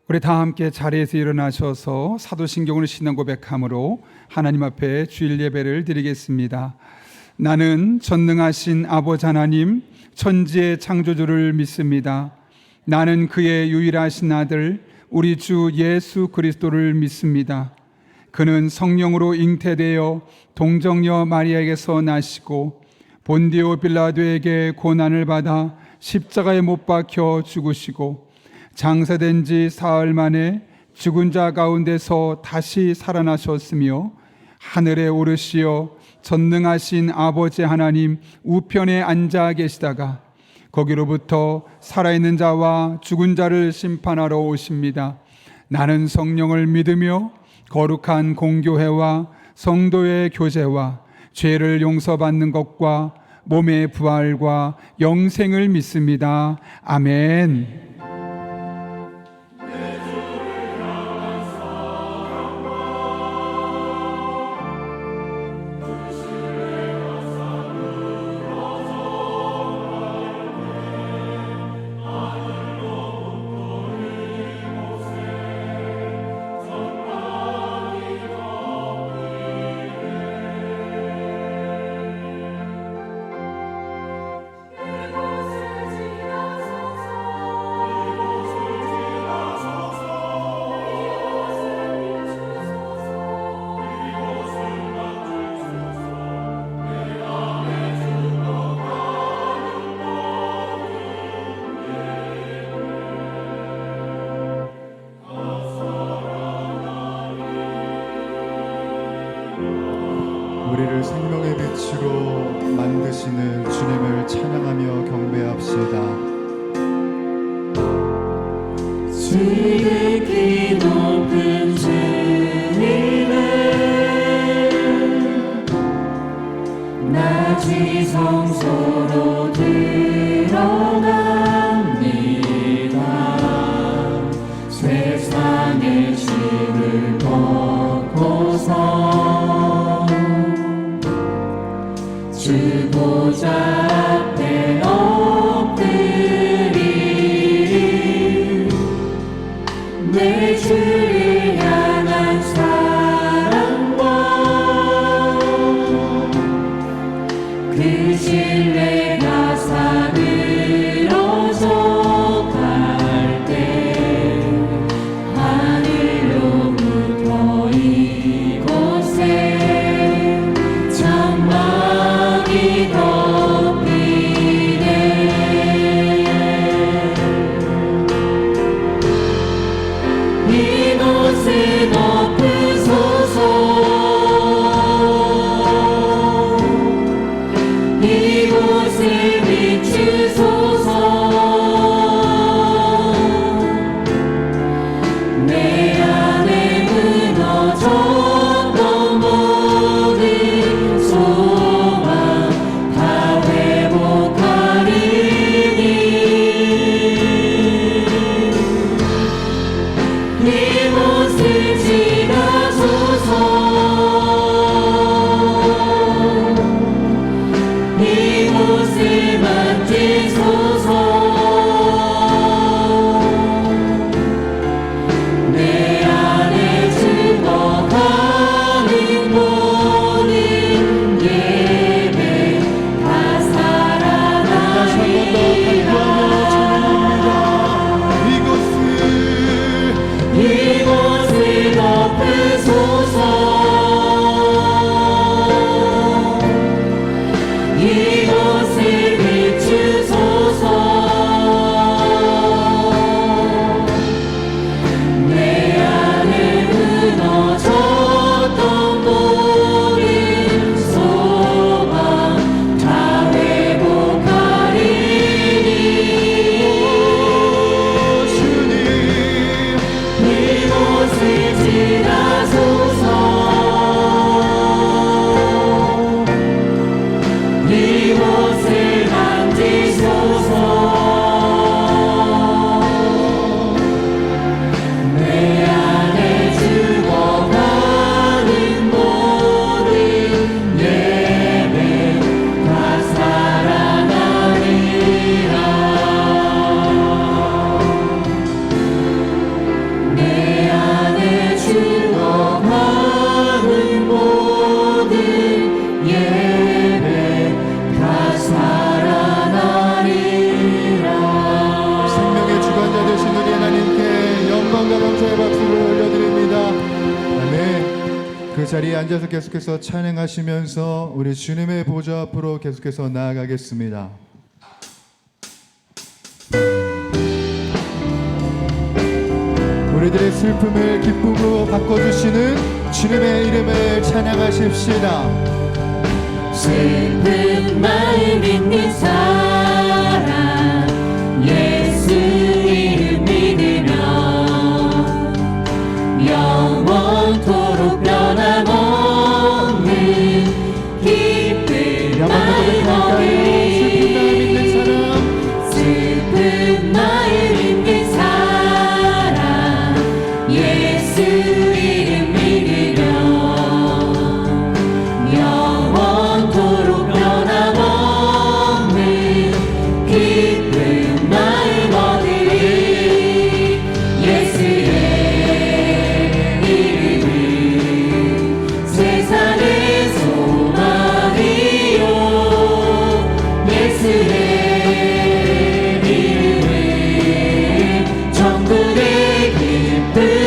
우리 다 함께 자리에서 일어나셔서 사도신경을 신앙 고백함으로 하나님 앞에 주일 예배를 드리겠습니다. 나는 전능하신 아버지 하나님, 천지의 창조주를 믿습니다. 나는 그의 유일하신 아들 우리 주 예수 그리스도를 믿습니다. 그는 성령으로 잉태되어 동정녀 마리아에게서 나시고 본디오 빌라도에게 고난을 받아 십자가에 못 박혀 죽으시고 장사된 지 사흘 만에 죽은 자 가운데서 다시 살아나셨으며 하늘에 오르시어 전능하신 아버지 하나님 우편에 앉아 계시다가 거기로부터 살아있는 자와 죽은 자를 심판하러 오십니다. 나는 성령을 믿으며 거룩한 공교회와 성도의 교제와 죄를 용서받는 것과 몸의 부활과 영생을 믿습니다. 아멘. 우리를 생명의 빛으로 만드시는 주님을 찬양하며 경배합시다. 지극히 높은 주님을 나 지성소로 드러납니다. 세상의 죄를 벗고서 주 보좌 앞에 엎드리 내 주를 향한 사랑과 그 신뢰가 사그러져 갈 때 하늘로부터 이곳에 장막이 덮이네. 이곳을 덮으소서. 이곳을 비추소서. 내 안에 무너졌던 모든 소망 다 회복하리니 이곳을 자리에 앉아서 계속해서 찬양하시면서 우리 주님의 보좌 앞으로 계속해서 나아가겠습니다. 우리들의 슬픔을 기쁨으로 바꿔주시는 주님의 이름을 찬양하십시다. 슬픈 마음 있는 사람 예수 이름 믿으며 영원토록 변함없는 기쁜 마음 얻으리. 슬픈 마음 있는 사람 예수 이름 믿으며 영원토록 변함없는 기쁜 마음 얻으리. 예수의 이름은 세상의 소망이요 예수의 이름은 천국의 기쁨일세.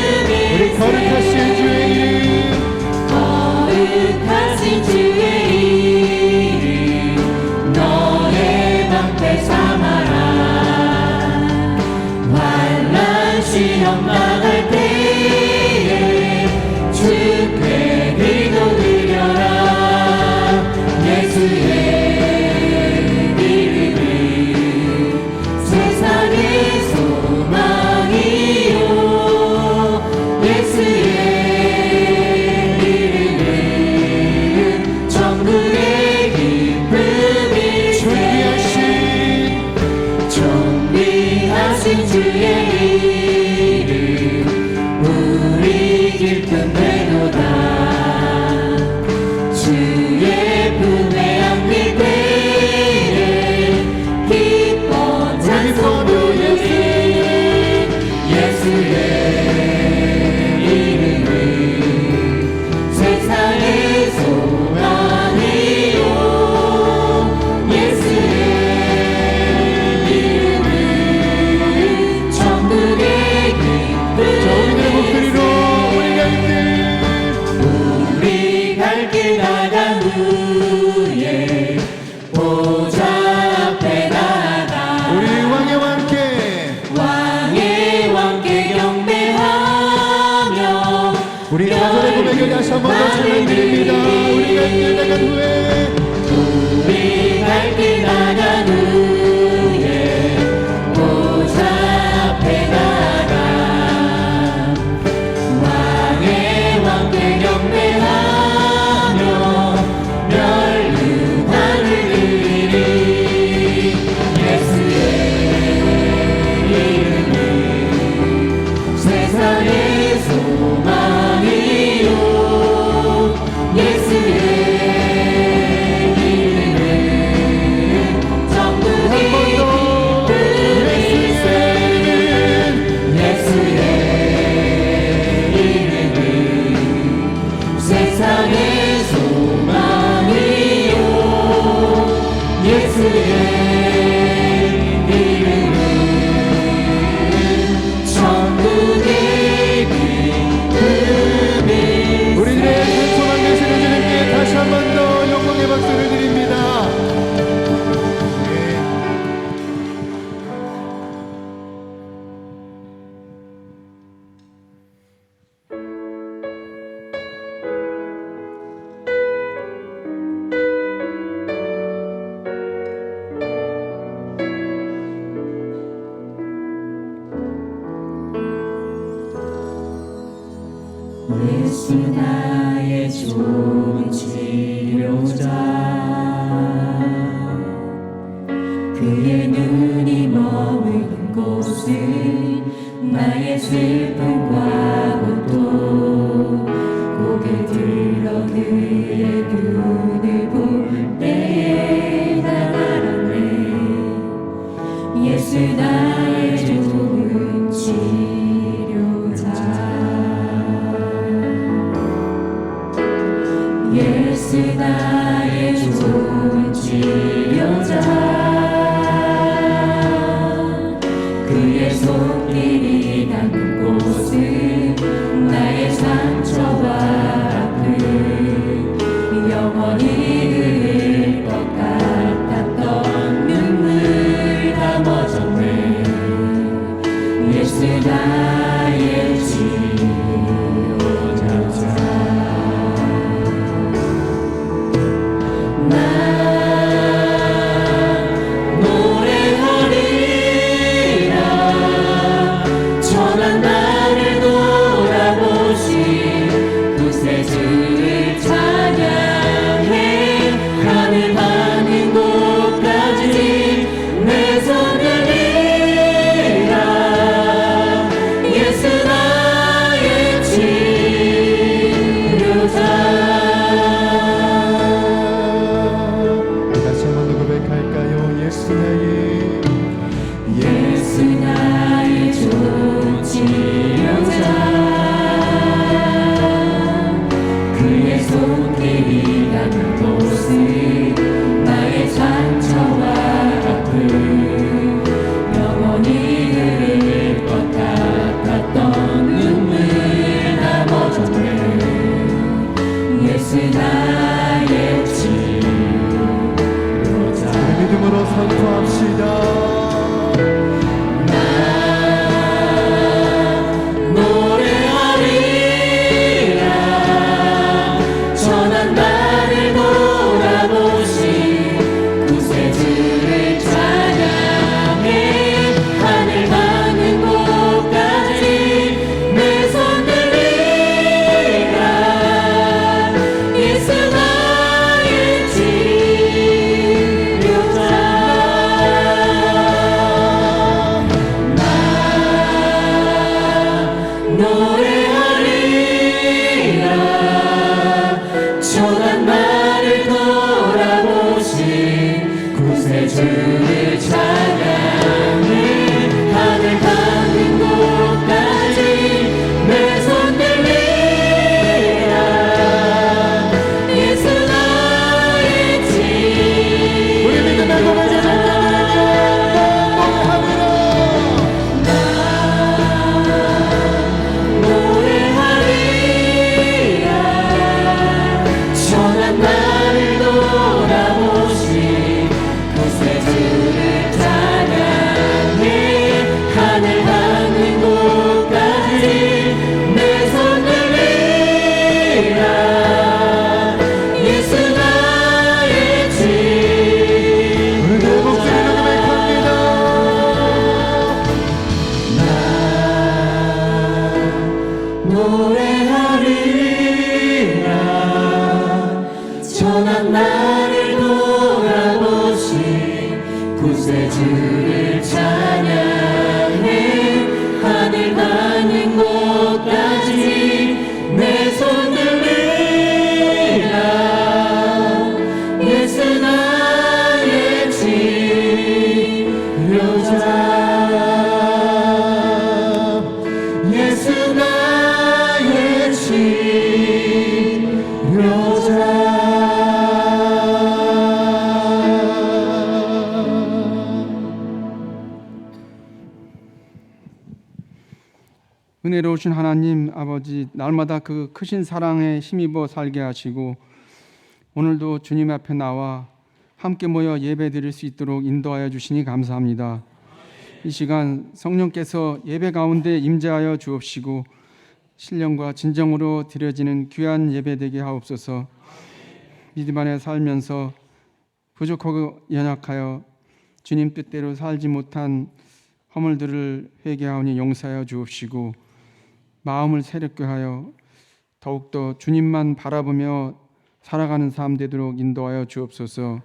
우리 거룩하신 주의 이름, 거룩하신 주의 이름 너의 방패 삼아라. 환난 시험 당할 때에 주께 기도드려라. 예수의 이름은 세상의 소망이요 예수의 이름은 천국의 기쁨일세. 존귀하신 주의 이름 우리 길편 되도다. 주의 품에 안길 때에 기뻐 찬송 부르리. 예수의 이름은 세상의 소망이요 예수의 이름은 천국의 우리의 목소리로 우리 갈 길 나간 후에 보좌 앞에 나가 우리 왕의 왕께 왕의 왕께 경배하며 우리 가정의 고백을 다시 한 번 더 찬양드립니다. 우리가 길 나간 후에 우리 갈 길 나간 후에 보좌 앞에 나가 왕의 왕께 경배하며 멸류관을 드리리. 예수의 이름은 세상의 소망이요 예수의 이름은 천국의 기쁨일세. 예수의 이름은 세상의 소망이요 예수의 이름은 천국의 기쁨일세. 우리들의 소망 되시는 주님께 다시 한 번 더 영광의 박수를 드립니다. 예수 나의 좋은 치료자 그의 눈이 머무는 곳은 나의 슬픔과 고통 고개 들어 그의 눈을 볼 때에 난 알았네. 예수 나의 좋은 치료자 예수 나의 좋은 치료자 그의 손길이 닿는 곳은 나의 상처와 아픔 예수 나의 치료자 나 노래하리라 전한 나를 돌아보신 구세주를 찬양해 하늘 닿는 곳까지 내 손을 들라 예수 나의 치료자 다시 한 번 더 고백할까요? 예수 나의 좋은 치료자 그의 손길이 닿는 곳은 나의 상처와 아픔 영원히 흐를 것 같았던 눈물 다 멎었네 예수 나의 치료자 믿음으로 선포합시다. 노래하리라 전한 나를 돌아보신 구세주를 찬양해 하늘 닿는 곳까지 내 손 들리라 예수 나의 치료자 나 노래하리라 전한 나를 돌아보신 구세주를 찬양해 하늘 닿는 곳까지 내 손 들리라 예수 나의 우리 믿음의 고백을 노래하리라 전한 나를 돌아보신 구세주를 찬양해 하늘 닿는 곳까지 내 손 들리라 예수 나의 우리 내 목소리로 고백합니다. 노래하리라 전한 나를 돌아보신 구세주를 찬양해 하늘 닿는 곳까지 내 손 들리라 예수 나의 치료자 예수 나의 은혜로우신 하나님 아버지, 날마다 그 크신 사랑에 힘입어 살게 하시고 오늘도 주님 앞에 나와 함께 모여 예배 드릴 수 있도록 인도하여 주시니 감사합니다. 이 시간 성령께서 예배 가운데 임재하여 주옵시고 신령과 진정으로 드려지는 귀한 예배 되게 하옵소서. 믿음 안에 살면서 부족하고 연약하여 주님 뜻대로 살지 못한 허물들을 회개하오니 용서하여 주옵시고 마음을 새롭게 하여 더욱더 주님만 바라보며 살아가는 삶 되도록 인도하여 주옵소서.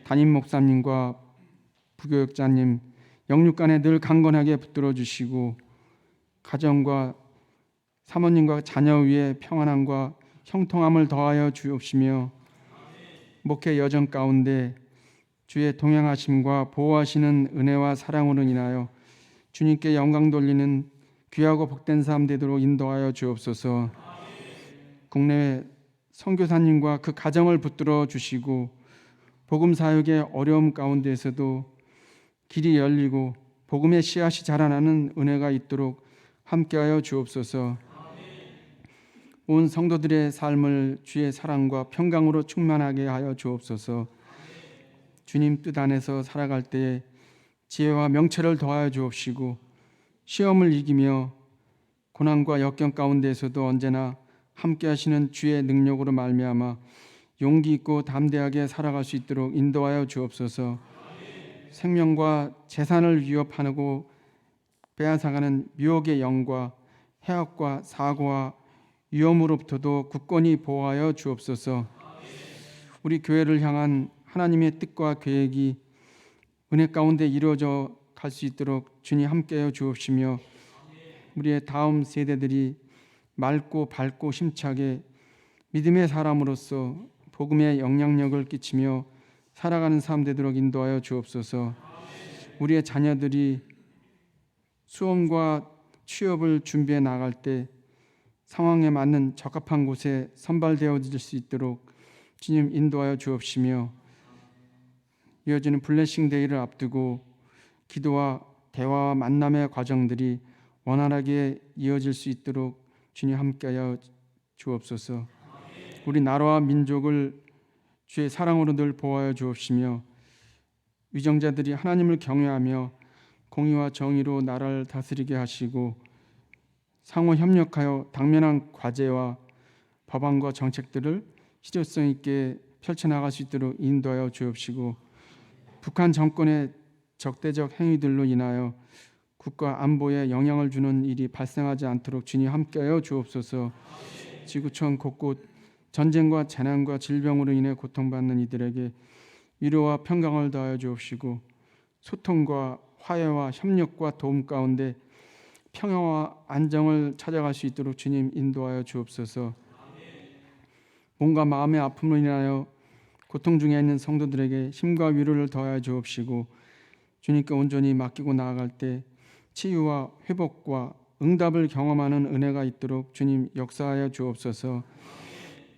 담임 목사님과 부교육자님 영육간에 늘 강건하게 붙들어 주시고 가정과 사모님과 자녀 위에 평안함과 형통함을 더하여 주옵시며 목회 여정 가운데 주의 동행하심과 보호하시는 은혜와 사랑으로 인하여 주님께 영광 돌리는 귀하고 복된 삶 되도록 인도하여 주옵소서. 국내외 선교사님과 그 가정을 붙들어 주시고 복음 사역의 어려움 가운데에서도 길이 열리고 복음의 씨앗이 자라나는 은혜가 있도록 함께하여 주옵소서. 온 성도들의 삶을 주의 사랑과 평강으로 충만하게 하여 주옵소서. 주님 뜻 안에서 살아갈 때에 지혜와 명철을 더하여 주옵시고 시험을 이기며 고난과 역경 가운데에서도 언제나 함께 하시는 주의 능력으로 말미암아 용기 있고 담대하게 살아갈 수 있도록 인도하여 주옵소서. 생명과 재산을 위협하고 빼앗아가는 미혹의 영과 해악과 사고와 위험으로부터도 굳건히 보호하여 주옵소서. 우리 교회를 향한 하나님의 뜻과 계획이 은혜 가운데 이루어져 갈 수 있도록 주님 함께하여 주옵시며, 우리의 다음 세대들이 맑고 밝고 힘차게 믿음의 사람으로서 복음의 영향력을 끼치며 살아가는 삶 되도록 인도하여 주옵소서. 우리의 자녀들이 수험과 취업을 준비해 나갈 때 상황에 맞는 적합한 곳에 선발되어질 수 있도록 주님 인도하여 주옵시며, 이어지는 블레싱 데이를 앞두고 기도와 대화와 만남의 과정들이 원활하게 이어질 수 있도록 주님 함께하여 주옵소서. 우리 나라와 민족을 주의 사랑으로 늘 보호하여 주옵시며, 위정자들이 하나님을 경외하며 공의와 정의로 나라를 다스리게 하시고 상호 협력하여 당면한 과제와 법안과 정책들을 실효성 있게 펼쳐나갈 수 있도록 인도하여 주옵시고, 북한 정권의 적대적 행위들로 인하여 국가 안보에 영향을 주는 일이 발생하지 않도록 주님 함께하여 주옵소서. 지구촌 곳곳 전쟁과 재난과 질병으로 인해 고통받는 이들에게 위로와 평강을 더하여 주옵시고, 소통과 화해와 협력과 도움 가운데 평화와 안정을 찾아갈 수 있도록 주님 인도하여 주옵소서. 몸과 마음의 아픔으로 인하여 고통 중에 있는 성도들에게 힘과 위로를 더하여 주옵시고, 주님께 온전히 맡기고 나아갈 때 치유와 회복과 응답을 경험하는 은혜가 있도록 주님 역사하여 주옵소서.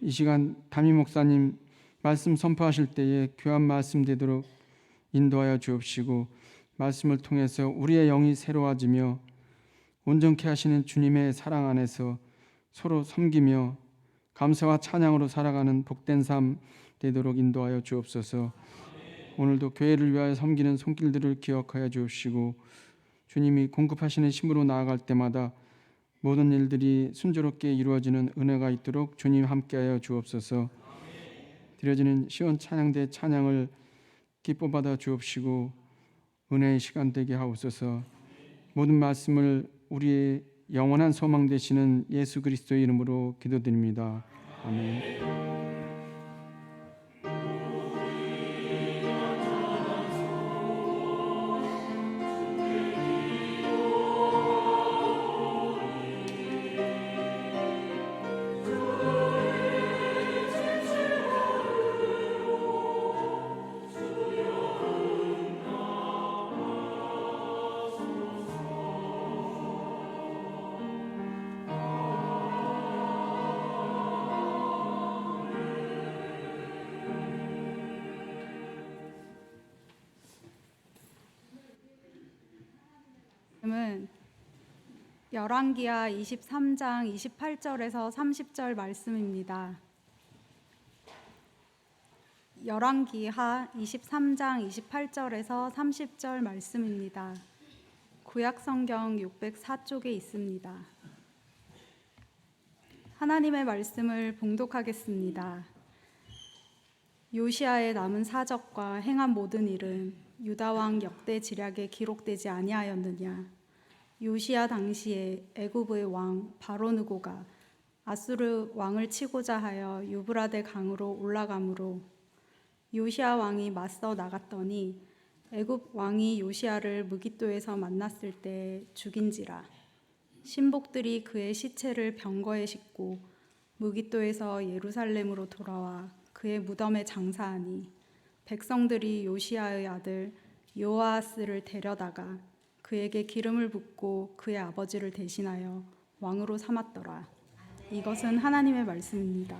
이 시간 담임 목사님 말씀 선포하실 때에 귀한 말씀 되도록 인도하여 주옵시고, 말씀을 통해서 우리의 영이 새로워지며 온전케 하시는 주님의 사랑 안에서 서로 섬기며 감사와 찬양으로 살아가는 복된 삶 되도록 인도하여 주옵소서. 오늘도 교회를 위하여 섬기는 손길들을 기억하여 주옵시고, 주님이 공급하시는 힘으로 나아갈 때마다 모든 일들이 순조롭게 이루어지는 은혜가 있도록 주님 함께하여 주옵소서. 드려지는 시온 찬양대 찬양을 기뻐 받아 주옵시고 은혜의 시간 되게 하옵소서. 모든 말씀을 우리의 영원한 소망 되시는 예수 그리스도의 이름으로 기도드립니다. 아멘. 말씀은 열왕기하 23장 28절에서 30절 말씀입니다. 열왕기하 23장 28절에서 30절 말씀입니다. 구약성경 604쪽에 있습니다. 하나님의 말씀을 봉독하겠습니다. 요시아의 남은 사적과 행한 모든 일은 유다 왕 역대 지략에 기록되지 아니하였느냐. 요시아 당시에 애굽의 왕 바로느고가 아수르 왕을 치고자 하여 유브라데 강으로 올라가므로 요시아 왕이 맞서 나갔더니 애굽 왕이 요시아를 무깃도에서 만났을 때 죽인지라. 신복들이 그의 시체를 병거에 싣고 무깃도에서 예루살렘으로 돌아와 그의 무덤에 장사하니 백성들이 요시아의 아들 요아하스를 데려다가 그에게 기름을 붓고 그의 아버지를 대신하여 왕으로 삼았더라. 이것은 하나님의 말씀입니다.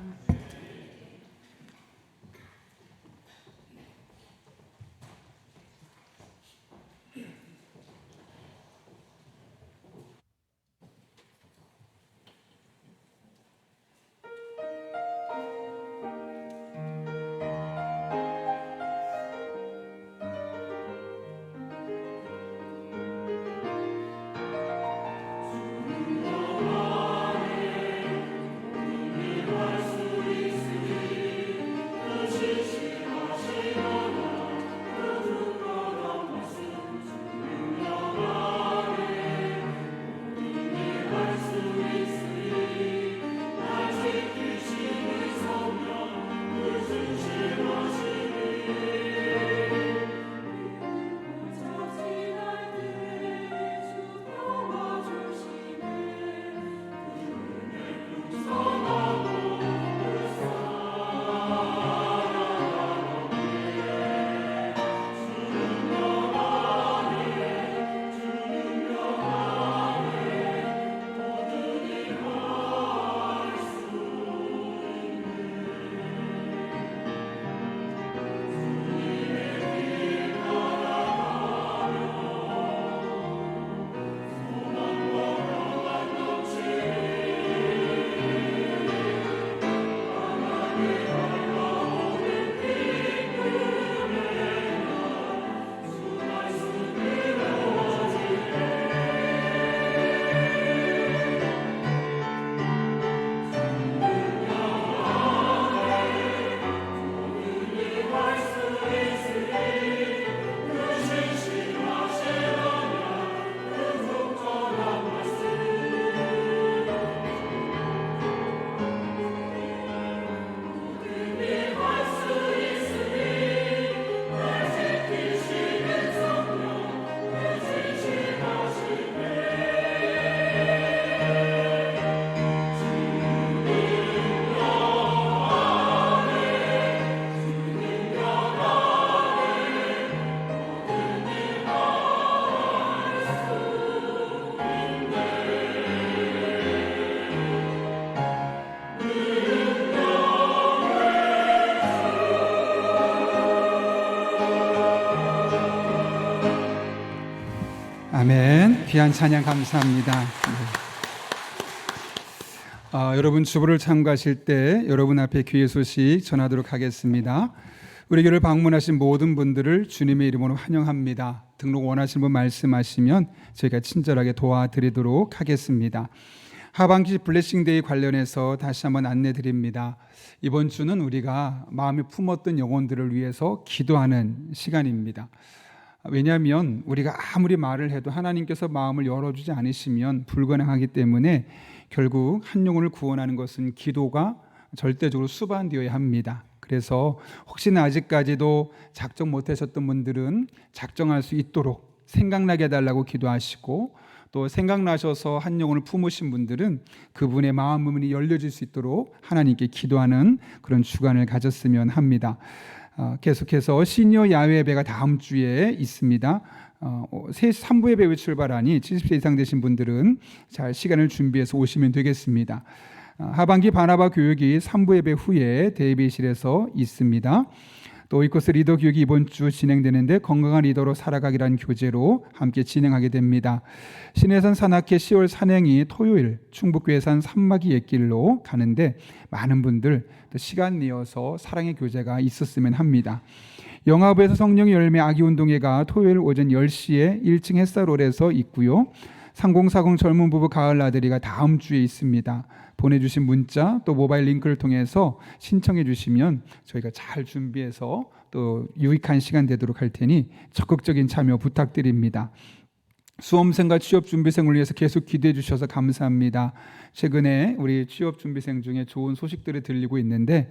귀한 찬양 감사합니다. 네. 여러분 주보를 참고하실 때 여러분 앞에 귀의 소식 전하도록 하겠습니다. 우리 교회를 방문하신 모든 분들을 주님의 이름으로 환영합니다. 등록 원하시는 분 말씀하시면 저희가 친절하게 도와드리도록 하겠습니다. 하반기 블레싱데이 관련해서 다시 한번 안내드립니다. 이번 주는 우리가 마음에 품었던 영혼들을 위해서 기도하는 시간입니다. 왜냐하면 우리가 아무리 말을 해도 하나님께서 마음을 열어주지 않으시면 불가능하기 때문에 결국 한 영혼을 구원하는 것은 기도가 절대적으로 수반되어야 합니다. 그래서 혹시나 아직까지도 작정 못하셨던 분들은 작정할 수 있도록 생각나게 해달라고 기도하시고, 또 생각나셔서 한 영혼을 품으신 분들은 그분의 마음 문이 열려질 수 있도록 하나님께 기도하는 그런 주간을 가졌으면 합니다. 계속해서 시니어 야외 예배가 다음 주에 있습니다. 3부 예배 출발하니 70세 이상 되신 분들은 잘 시간을 준비해서 오시면 되겠습니다. 하반기 바나바 교육이 3부 예배 후에 대비실에서 있습니다. 또 이코스 리더 교육이 이번 주 진행되는데 건강한 리더로 살아가기란 교재로 함께 진행하게 됩니다. 신해산 산악회 10월 산행이 토요일 충북괴산 산막이 옛길로 가는데 많은 분들 또 시간 내어서 사랑의 교재가 있었으면 합니다. 영화부에서 성령의 열매 아기운동회가 토요일 오전 10시에 1층 햇살홀에서 있고요. 3040 젊은 부부 가을 나들이가 다음 주에 있습니다. 보내주신 문자 또 모바일 링크를 통해서 신청해 주시면 저희가 잘 준비해서 또 유익한 시간 되도록 할 테니 적극적인 참여 부탁드립니다. 수험생과 취업준비생을 위해서 계속 기도해 주셔서 감사합니다. 최근에 우리 취업준비생 중에 좋은 소식들이 들리고 있는데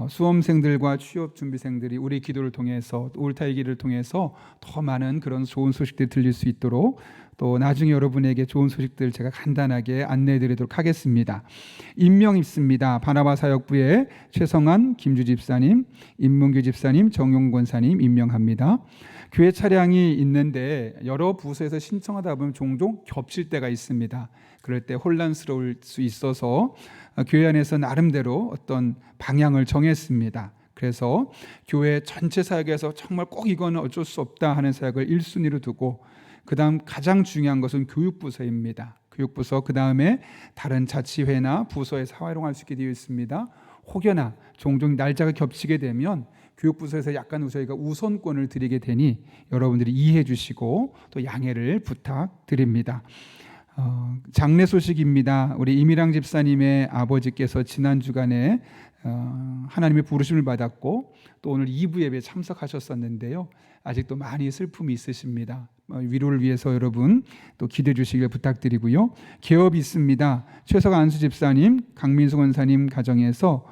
수험생들과 취업준비생들이 우리 기도를 통해서 울타기를 통해서 더 많은 그런 좋은 소식들이 들릴 수 있도록 또 나중에 여러분에게 좋은 소식들 제가 간단하게 안내해 드리도록 하겠습니다. 임명 있습니다. 바나바 사역부에 최성한 김주 집사님, 임문규 집사님, 정용 권사님 임명합니다. 교회 차량이 있는데 여러 부서에서 신청하다 보면 종종 겹칠 때가 있습니다. 그럴 때 혼란스러울 수 있어서 교회 안에서 나름대로 어떤 방향을 정했습니다. 그래서 교회 전체 사역에서 정말 꼭 이거는 어쩔 수 없다 하는 사역을 1순위로 두고, 그 다음 가장 중요한 것은 교육부서입니다. 교육부서, 그 다음에 다른 자치회나 부서에서 활용할 수 있게 되어 있습니다. 혹여나 종종 날짜가 겹치게 되면 교육부서에서 약간 저희가 우선권을 드리게 되니 여러분들이 이해해 주시고 또 양해를 부탁드립니다. 장례 소식입니다. 우리 이미랑 집사님의 아버지께서 지난 주간에 하나님의 부르심을 받았고 또 오늘 2부 예배에 참석하셨었는데요. 아직도 많이 슬픔이 있으십니다. 위로를 위해서 여러분 또 기도해 주시길 부탁드리고요. 개업이 있습니다. 최석아 안수 집사님, 강민수 권사님 가정에서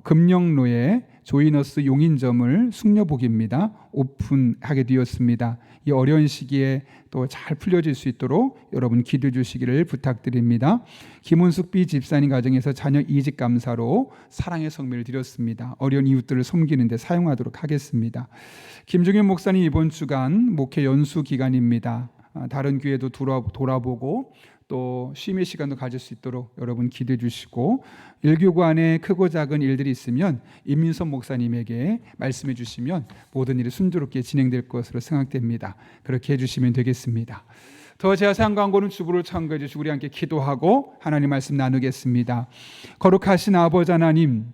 금령로에 조이너스 용인점을 숙려복입니다. 오픈하게 되었습니다. 이 어려운 시기에 또 잘 풀려질 수 있도록 여러분 기도해 주시기를 부탁드립니다. 김은숙 B 집사님 가정에서 자녀 이직 감사로 사랑의 성매를 드렸습니다. 어려운 이웃들을 섬기는 데 사용하도록 하겠습니다. 김종현 목사님 이번 주간 목회 연수 기간입니다. 다른 교회도 돌아보고 또 쉼의 시간도 가질 수 있도록 여러분 기도해 주시고, 일교구 안에 크고 작은 일들이 있으면 임민선 목사님에게 말씀해 주시면 모든 일이 순조롭게 진행될 것으로 생각됩니다. 그렇게 해주시면 되겠습니다. 더 자세한 광고는 주보를 참고해 주시고 우리 함께 기도하고 하나님 말씀 나누겠습니다. 거룩하신 아버지 하나님,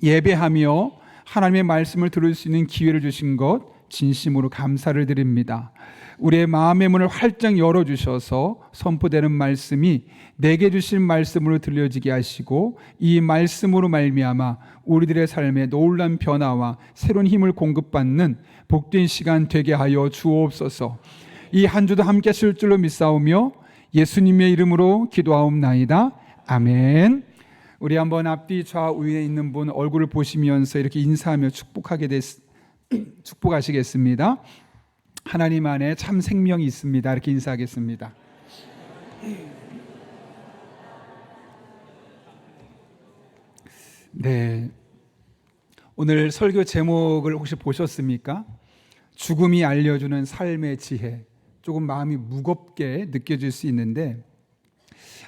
예배하며 하나님의 말씀을 들을 수 있는 기회를 주신 것 진심으로 감사를 드립니다. 우리의 마음의 문을 활짝 열어주셔서 선포되는 말씀이 내게 주신 말씀으로 들려지게 하시고 이 말씀으로 말미암아 우리들의 삶에 놀라운 변화와 새로운 힘을 공급받는 복된 시간 되게 하여 주옵소서. 이 한 주도 함께 하실 줄로 믿사오며 예수님의 이름으로 기도하옵나이다. 아멘. 우리 한번 앞뒤 좌우에 있는 분 얼굴을 보시면서 이렇게 인사하며 축복하시겠습니다. 하나님 안에 참 생명이 있습니다. 이렇게 인사하겠습니다. 네, 오늘 설교 제목을 혹시 보셨습니까? 죽음이 알려주는 삶의 지혜. 조금 마음이 무겁게 느껴질 수 있는데,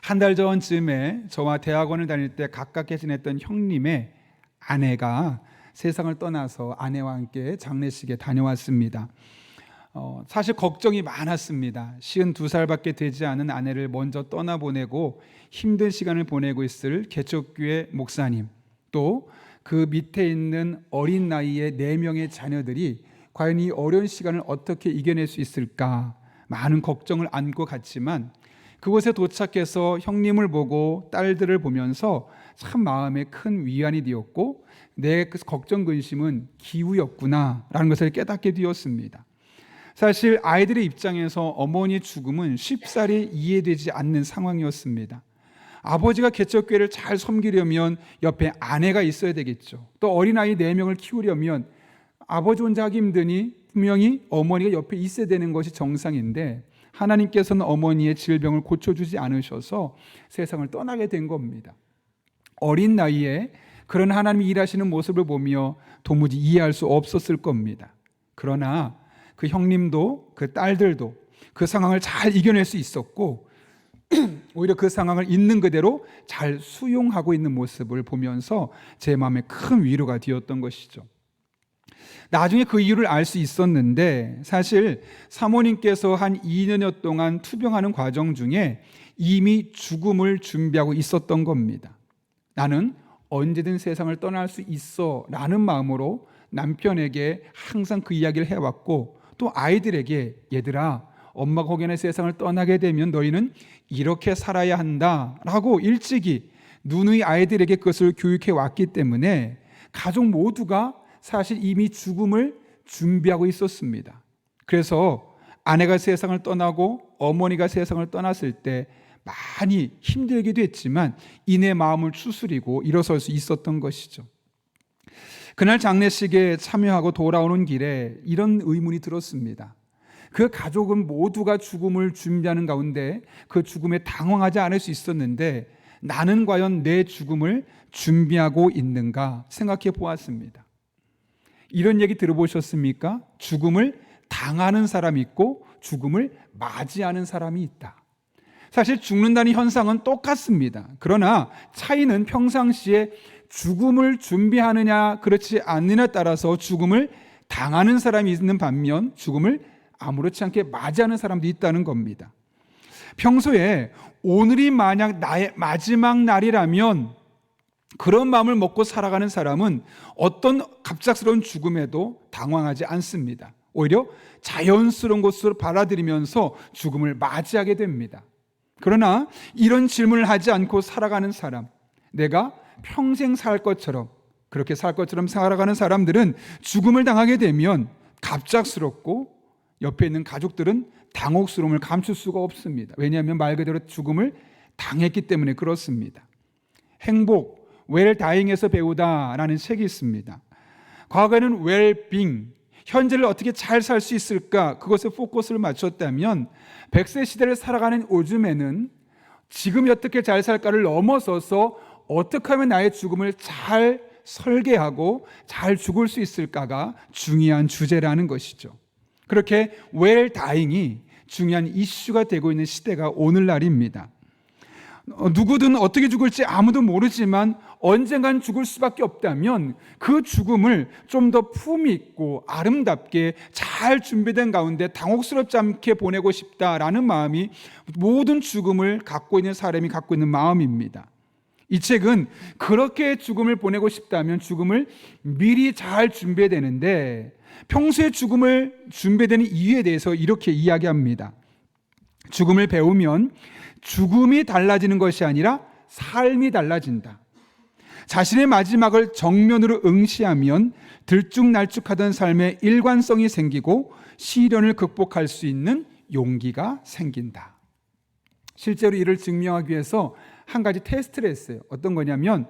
한 달 전쯤에 저와 대학원을 다닐 때 가깝게 지냈던 형님의 아내가 세상을 떠나서 아내와 함께 장례식에 다녀왔습니다. 사실 걱정이 많았습니다. 52살밖에 되지 않은 아내를 먼저 떠나보내고 힘든 시간을 보내고 있을 개척교회 목사님, 또 그 밑에 있는 어린 나이의 4명의 자녀들이 과연 이 어려운 시간을 어떻게 이겨낼 수 있을까 많은 걱정을 안고 갔지만, 그곳에 도착해서 형님을 보고 딸들을 보면서 참 마음에 큰 위안이 되었고, 내 그 걱정 근심은 기우였구나라는 것을 깨닫게 되었습니다. 사실 아이들의 입장에서 어머니의 죽음은 쉽사리 이해되지 않는 상황이었습니다. 아버지가 개척교회를 잘 섬기려면 옆에 아내가 있어야 되겠죠. 또 어린아이 4명을 키우려면 아버지 혼자 하기 힘드니 분명히 어머니가 옆에 있어야 되는 것이 정상인데, 하나님께서는 어머니의 질병을 고쳐주지 않으셔서 세상을 떠나게 된 겁니다. 어린 나이에 그런 하나님이 일하시는 모습을 보며 도무지 이해할 수 없었을 겁니다. 그러나 그 형님도 그 딸들도 그 상황을 잘 이겨낼 수 있었고, 오히려 그 상황을 있는 그대로 잘 수용하고 있는 모습을 보면서 제 마음에 큰 위로가 되었던 것이죠. 나중에 그 이유를 알 수 있었는데, 사실 사모님께서 한 2년여 동안 투병하는 과정 중에 이미 죽음을 준비하고 있었던 겁니다. 나는 언제든 세상을 떠날 수 있어 라는 마음으로 남편에게 항상 그 이야기를 해왔고, 또 아이들에게 얘들아, 엄마가 혹여나 세상을 떠나게 되면 너희는 이렇게 살아야 한다 라고 일찍이 누누이 아이들에게 그것을 교육해 왔기 때문에 가족 모두가 사실 이미 죽음을 준비하고 있었습니다. 그래서 아내가 세상을 떠나고 어머니가 세상을 떠났을 때 많이 힘들기도 했지만 이내 마음을 추스리고 일어설 수 있었던 것이죠. 그날 장례식에 참여하고 돌아오는 길에 이런 의문이 들었습니다. 그 가족은 모두가 죽음을 준비하는 가운데 그 죽음에 당황하지 않을 수 있었는데, 나는 과연 내 죽음을 준비하고 있는가 생각해 보았습니다. 이런 얘기 들어보셨습니까? 죽음을 당하는 사람이 있고 죽음을 맞이하는 사람이 있다. 사실 죽는다는 현상은 똑같습니다. 그러나 차이는 평상시에 죽음을 준비하느냐 그렇지 않느냐에 따라서 죽음을 당하는 사람이 있는 반면 죽음을 아무렇지 않게 맞이하는 사람도 있다는 겁니다. 평소에 오늘이 만약 나의 마지막 날이라면 그런 마음을 먹고 살아가는 사람은 어떤 갑작스러운 죽음에도 당황하지 않습니다. 오히려 자연스러운 것으로 받아들이면서 죽음을 맞이하게 됩니다. 그러나 이런 질문을 하지 않고 살아가는 사람, 내가 평생 살 것처럼, 그렇게 살 것처럼 살아가는 사람들은 죽음을 당하게 되면 갑작스럽고 옆에 있는 가족들은 당혹스러움을 감출 수가 없습니다. 왜냐하면 말 그대로 죽음을 당했기 때문에 그렇습니다. 행복, 웰다잉에서 배우다라는 책이 있습니다. 과거에는 웰빙, 현재를 어떻게 잘 살 수 있을까, 그것에 포커스를 맞췄다면 100세 시대를 살아가는 요즘에는 지금 어떻게 잘 살까를 넘어서서 어떻게 하면 나의 죽음을 잘 설계하고 잘 죽을 수 있을까가 중요한 주제라는 것이죠. 그렇게 웰다잉이 중요한 이슈가 되고 있는 시대가 오늘날입니다. 누구든 어떻게 죽을지 아무도 모르지만 언젠간 죽을 수밖에 없다면 그 죽음을 좀 더 품위 있고 아름답게 잘 준비된 가운데 당혹스럽지 않게 보내고 싶다라는 마음이 모든 죽음을 갖고 있는 사람이 갖고 있는 마음입니다. 이 책은 그렇게 죽음을 보내고 싶다면 죽음을 미리 잘 준비해야 되는데, 평소에 죽음을 준비되는 이유에 대해서 이렇게 이야기합니다. 죽음을 배우면 죽음이 달라지는 것이 아니라 삶이 달라진다. 자신의 마지막을 정면으로 응시하면 들쭉날쭉하던 삶의 일관성이 생기고 시련을 극복할 수 있는 용기가 생긴다. 실제로 이를 증명하기 위해서 한 가지 테스트를 했어요. 어떤 거냐면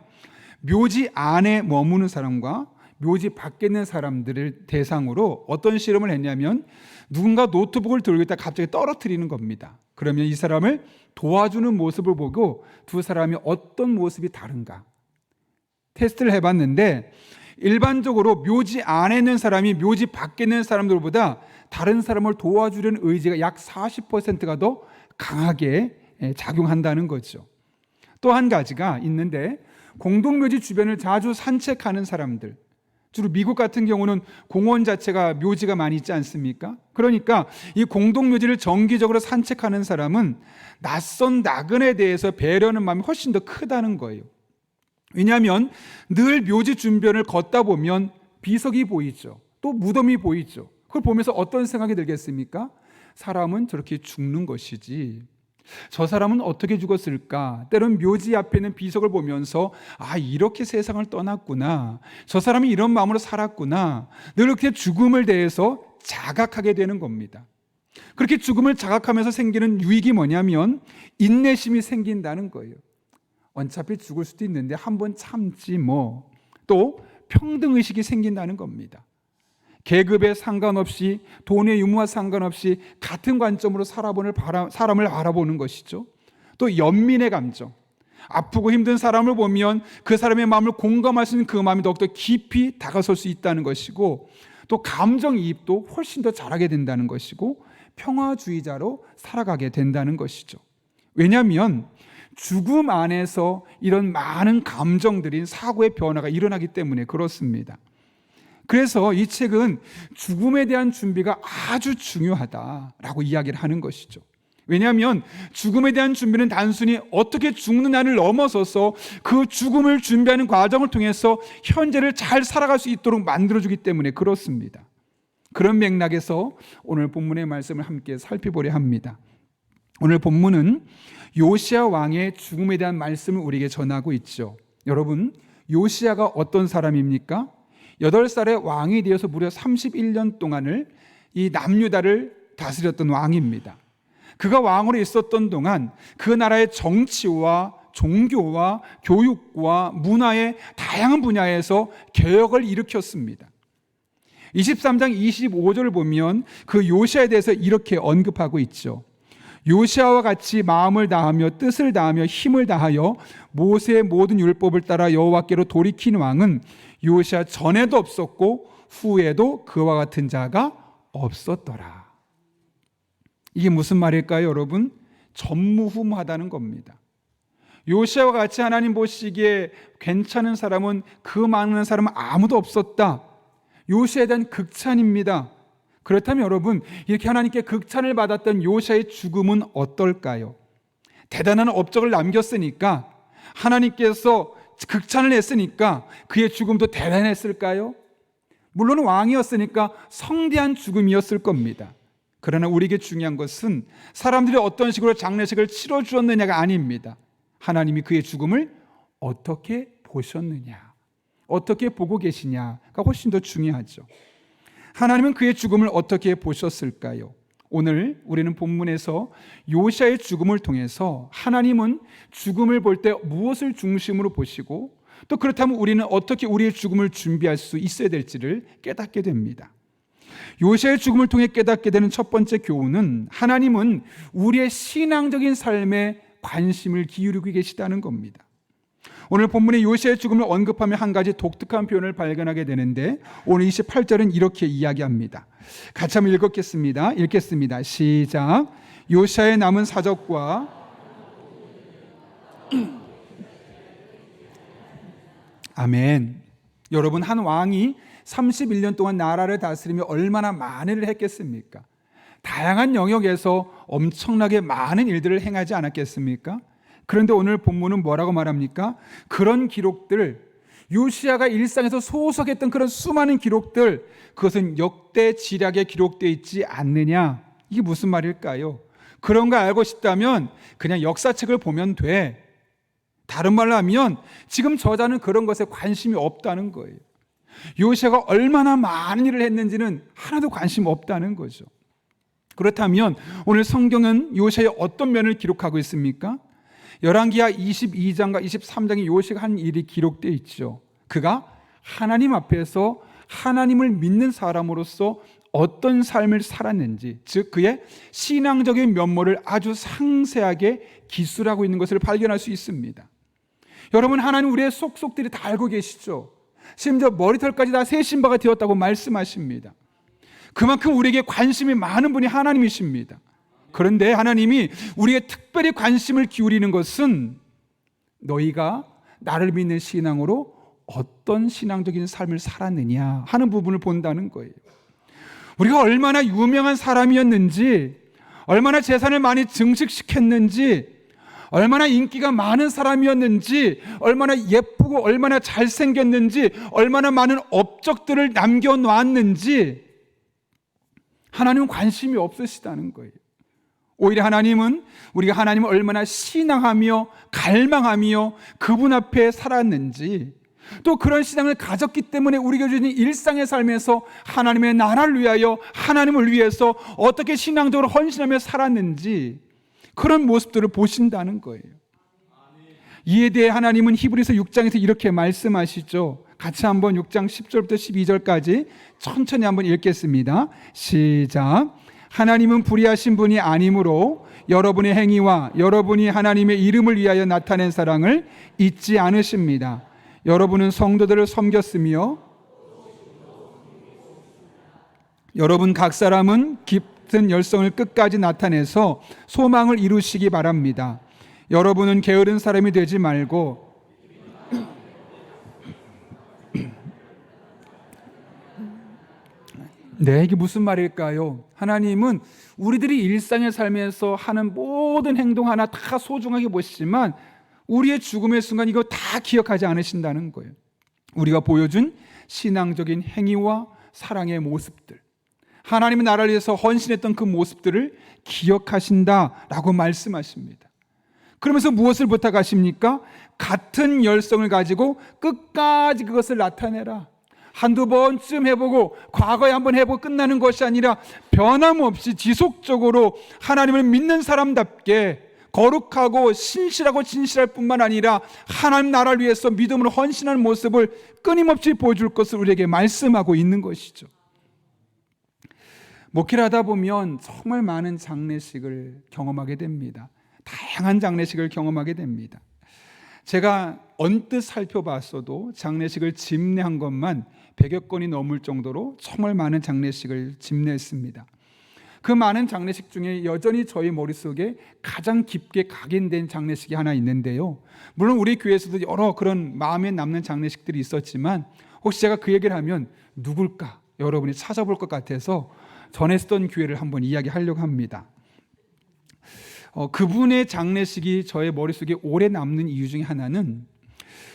묘지 안에 머무는 사람과 묘지 밖에 있는 사람들을 대상으로 어떤 실험을 했냐면, 누군가 노트북을 들고 있다 갑자기 떨어뜨리는 겁니다. 그러면 이 사람을 도와주는 모습을 보고 두 사람이 어떤 모습이 다른가 테스트를 해봤는데, 일반적으로 묘지 안에 있는 사람이 묘지 밖에 있는 사람들보다 다른 사람을 도와주려는 의지가 약 40%가 더 강하게 작용한다는 거죠. 또 한 가지가 있는데, 공동묘지 주변을 자주 산책하는 사람들, 주로 미국 같은 경우는 공원 자체가 묘지가 많이 있지 않습니까? 그러니까 이 공동묘지를 정기적으로 산책하는 사람은 낯선 나그네에 대해서 배려하는 마음이 훨씬 더 크다는 거예요. 왜냐하면 늘 묘지 주변을 걷다 보면 비석이 보이죠. 또 무덤이 보이죠. 그걸 보면서 어떤 생각이 들겠습니까? 사람은 저렇게 죽는 것이지, 저 사람은 어떻게 죽었을까? 때론 묘지 앞에 있는 비석을 보면서 이렇게 세상을 떠났구나, 저 사람이 이런 마음으로 살았구나, 늘 이렇게 죽음을 대해서 자각하게 되는 겁니다. 그렇게 죽음을 자각하면서 생기는 유익이 뭐냐면 인내심이 생긴다는 거예요. 어차피 죽을 수도 있는데 한번 참지 뭐. 또 평등의식이 생긴다는 겁니다. 계급에 상관없이, 돈의 유무와 상관없이 같은 관점으로 사람을 바라보는 것이죠. 또 연민의 감정, 아프고 힘든 사람을 보면 그 사람의 마음을 공감할 수 있는 그 마음이 더욱더 깊이 다가설 수 있다는 것이고, 또 감정이입도 훨씬 더 잘하게 된다는 것이고, 평화주의자로 살아가게 된다는 것이죠. 왜냐하면 죽음 안에서 이런 많은 감정들인 사고의 변화가 일어나기 때문에 그렇습니다. 그래서 이 책은 죽음에 대한 준비가 아주 중요하다라고 이야기를 하는 것이죠. 왜냐하면 죽음에 대한 준비는 단순히 어떻게 죽느냐를 넘어서서 그 죽음을 준비하는 과정을 통해서 현재를 잘 살아갈 수 있도록 만들어주기 때문에 그렇습니다. 그런 맥락에서 오늘 본문의 말씀을 함께 살펴보려 합니다. 오늘 본문은 요시야 왕의 죽음에 대한 말씀을 우리에게 전하고 있죠. 여러분, 요시야가 어떤 사람입니까? 8살의 왕이 되어서 무려 31년 동안을 이 남유다를 다스렸던 왕입니다. 그가 왕으로 있었던 동안 그 나라의 정치와 종교와 교육과 문화의 다양한 분야에서 개혁을 일으켰습니다. 23장 25절을 보면 그 요시야에 대해서 이렇게 언급하고 있죠. 요시야와 같이 마음을 다하며 뜻을 다하며 힘을 다하여 모세의 모든 율법을 따라 여호와께로 돌이킨 왕은 요시야 전에도 없었고 후에도 그와 같은 자가 없었더라. 이게 무슨 말일까요, 여러분? 전무후무하다는 겁니다. 요시야와 같이 하나님 보시기에 괜찮은 사람은, 그 많은 사람은 아무도 없었다. 요시야에 대한 극찬입니다. 그렇다면 여러분, 이렇게 하나님께 극찬을 받았던 요시야의 죽음은 어떨까요? 대단한 업적을 남겼으니까, 하나님께서 극찬을 했으니까 그의 죽음도 대단했을까요? 물론 왕이었으니까 성대한 죽음이었을 겁니다. 그러나 우리에게 중요한 것은 사람들이 어떤 식으로 장례식을 치러주었느냐가 아닙니다. 하나님이 그의 죽음을 어떻게 보셨느냐, 어떻게 보고 계시냐가 훨씬 더 중요하죠. 하나님은 그의 죽음을 어떻게 보셨을까요? 오늘 우리는 본문에서 요시야의 죽음을 통해서 하나님은 죽음을 볼 때 무엇을 중심으로 보시고, 또 그렇다면 우리는 어떻게 우리의 죽음을 준비할 수 있어야 될지를 깨닫게 됩니다. 요시야의 죽음을 통해 깨닫게 되는 첫 번째 교훈은 하나님은 우리의 신앙적인 삶에 관심을 기울이고 계시다는 겁니다. 오늘 본문의 요시야의 죽음을 언급하며 한 가지 독특한 표현을 발견하게 되는데, 오늘 28절은 이렇게 이야기합니다. 같이 한번 읽겠습니다. 시작. 요시야의 남은 사적과 아멘. 여러분, 한 왕이 31년 동안 나라를 다스리며 얼마나 많은 일을 했겠습니까? 다양한 영역에서 엄청나게 많은 일들을 행하지 않았겠습니까? 그런데 오늘 본문은 뭐라고 말합니까? 그런 기록들, 요시야가 일상에서 소속했던 그런 수많은 기록들, 그것은 역대 지략에 기록되어 있지 않느냐? 이게 무슨 말일까요? 그런 거 알고 싶다면 그냥 역사책을 보면 돼. 다른 말로 하면 지금 저자는 그런 것에 관심이 없다는 거예요. 요시야가 얼마나 많은 일을 했는지는 하나도 관심 없다는 거죠. 그렇다면 오늘 성경은 요시야의 어떤 면을 기록하고 있습니까? 열왕기하 22장과 23장에 요시야가 한 일이 기록되어 있죠. 그가 하나님 앞에서 하나님을 믿는 사람으로서 어떤 삶을 살았는지, 즉 그의 신앙적인 면모를 아주 상세하게 기술하고 있는 것을 발견할 수 있습니다. 여러분, 하나님 우리의 속속들이 다 알고 계시죠. 심지어 머리털까지 다 세신 바가 되었다고 말씀하십니다. 그만큼 우리에게 관심이 많은 분이 하나님이십니다. 그런데 하나님이 우리에게 특별히 관심을 기울이는 것은 너희가 나를 믿는 신앙으로 어떤 신앙적인 삶을 살았느냐 하는 부분을 본다는 거예요. 우리가 얼마나 유명한 사람이었는지, 얼마나 재산을 많이 증식시켰는지, 얼마나 인기가 많은 사람이었는지, 얼마나 예쁘고 얼마나 잘생겼는지, 얼마나 많은 업적들을 남겨놓았는지 하나님은 관심이 없으시다는 거예요. 오히려 하나님은 우리가 하나님을 얼마나 신앙하며 갈망하며 그분 앞에 살았는지, 또 그런 신앙을 가졌기 때문에 우리가 주신 일상의 삶에서 하나님의 나라를 위하여, 하나님을 위해서 어떻게 신앙적으로 헌신하며 살았는지, 그런 모습들을 보신다는 거예요. 이에 대해 하나님은 히브리서 6장에서 이렇게 말씀하시죠. 같이 한번 6장 10절부터 12절까지 천천히 한번 읽겠습니다. 시작. 하나님은 불의하신 분이 아니므로 여러분의 행위와 여러분이 하나님의 이름을 위하여 나타낸 사랑을 잊지 않으십니다. 여러분은 성도들을 섬겼으며 여러분 각 사람은 깊은 열성을 끝까지 나타내서 소망을 이루시기 바랍니다. 여러분은 게으른 사람이 되지 말고 네, 이게 무슨 말일까요? 하나님은 우리들이 일상의 삶에서 하는 모든 행동 하나 다 소중하게 보시지만 우리의 죽음의 순간 이거 다 기억하지 않으신다는 거예요. 우리가 보여준 신앙적인 행위와 사랑의 모습들, 하나님의 나라를 위해서 헌신했던 그 모습들을 기억하신다라고 말씀하십니다. 그러면서 무엇을 부탁하십니까? 같은 열성을 가지고 끝까지 그것을 나타내라. 한두 번쯤 해보고 과거에 한번 해보고 끝나는 것이 아니라 변함없이 지속적으로 하나님을 믿는 사람답게 거룩하고 신실하고 진실할 뿐만 아니라 하나님 나라를 위해서 믿음으로 헌신하는 모습을 끊임없이 보여줄 것을 우리에게 말씀하고 있는 것이죠. 목회를 하다 보면 정말 많은 장례식을 경험하게 됩니다. 다양한 장례식을 경험하게 됩니다. 제가 언뜻 살펴봤어도 장례식을 집례한 것만 100여 건이 넘을 정도로 정말 많은 장례식을 집례했습니다. 그 많은 장례식 중에 여전히 저희 머릿속에 가장 깊게 각인된 장례식이 하나 있는데요. 물론 우리 교회에서도 여러 그런 마음에 남는 장례식들이 있었지만 혹시 제가 그 얘기를 하면 누굴까 여러분이 찾아볼 것 같아서 전했던 교회를 한번 이야기하려고 합니다. 그분의 장례식이 저의 머릿속에 오래 남는 이유 중에 하나는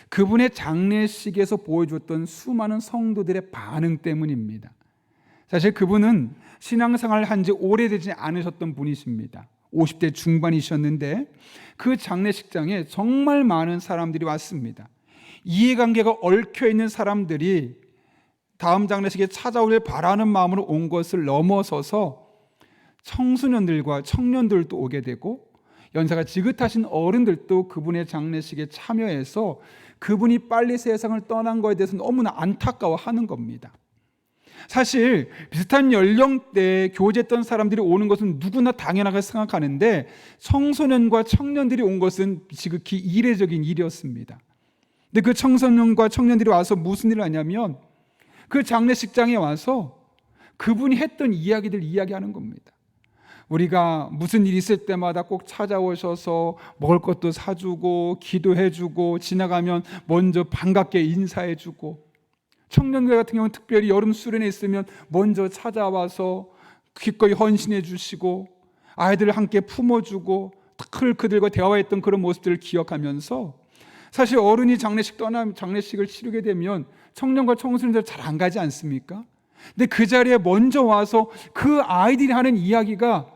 그분의 장례식에서 보여줬던 수많은 성도들의 반응 때문입니다. 사실 그분은 신앙생활을 한 지 오래되지 않으셨던 분이십니다. 50대 중반이셨는데 그 장례식장에 정말 많은 사람들이 왔습니다. 이해관계가 얽혀있는 사람들이 다음 장례식에 찾아오길 바라는 마음으로 온 것을 넘어서서 청소년들과 청년들도 오게 되고 연세가 지긋하신 어른들도 그분의 장례식에 참여해서 그분이 빨리 세상을 떠난 것에 대해서 너무나 안타까워하는 겁니다. 사실 비슷한 연령대에 교제했던 사람들이 오는 것은 누구나 당연하게 생각하는데 청소년과 청년들이 온 것은 지극히 이례적인 일이었습니다. 근데 그 청소년과 청년들이 와서 무슨 일을 하냐면 그 장례식장에 와서 그분이 했던 이야기들 이야기하는 겁니다. 우리가 무슨 일 있을 때마다 꼭 찾아오셔서 먹을 것도 사주고 기도해주고 지나가면 먼저 반갑게 인사해주고 청년들 같은 경우는 특별히 여름 수련회 있으면 먼저 찾아와서 기꺼이 헌신해 주시고 아이들을 함께 품어주고 그들과 대화했던 그런 모습들을 기억하면서 사실 어른이 장례식을 치르게 되면 청년과 청소년들 잘 안 가지 않습니까? 근데 그 자리에 먼저 와서 그 아이들이 하는 이야기가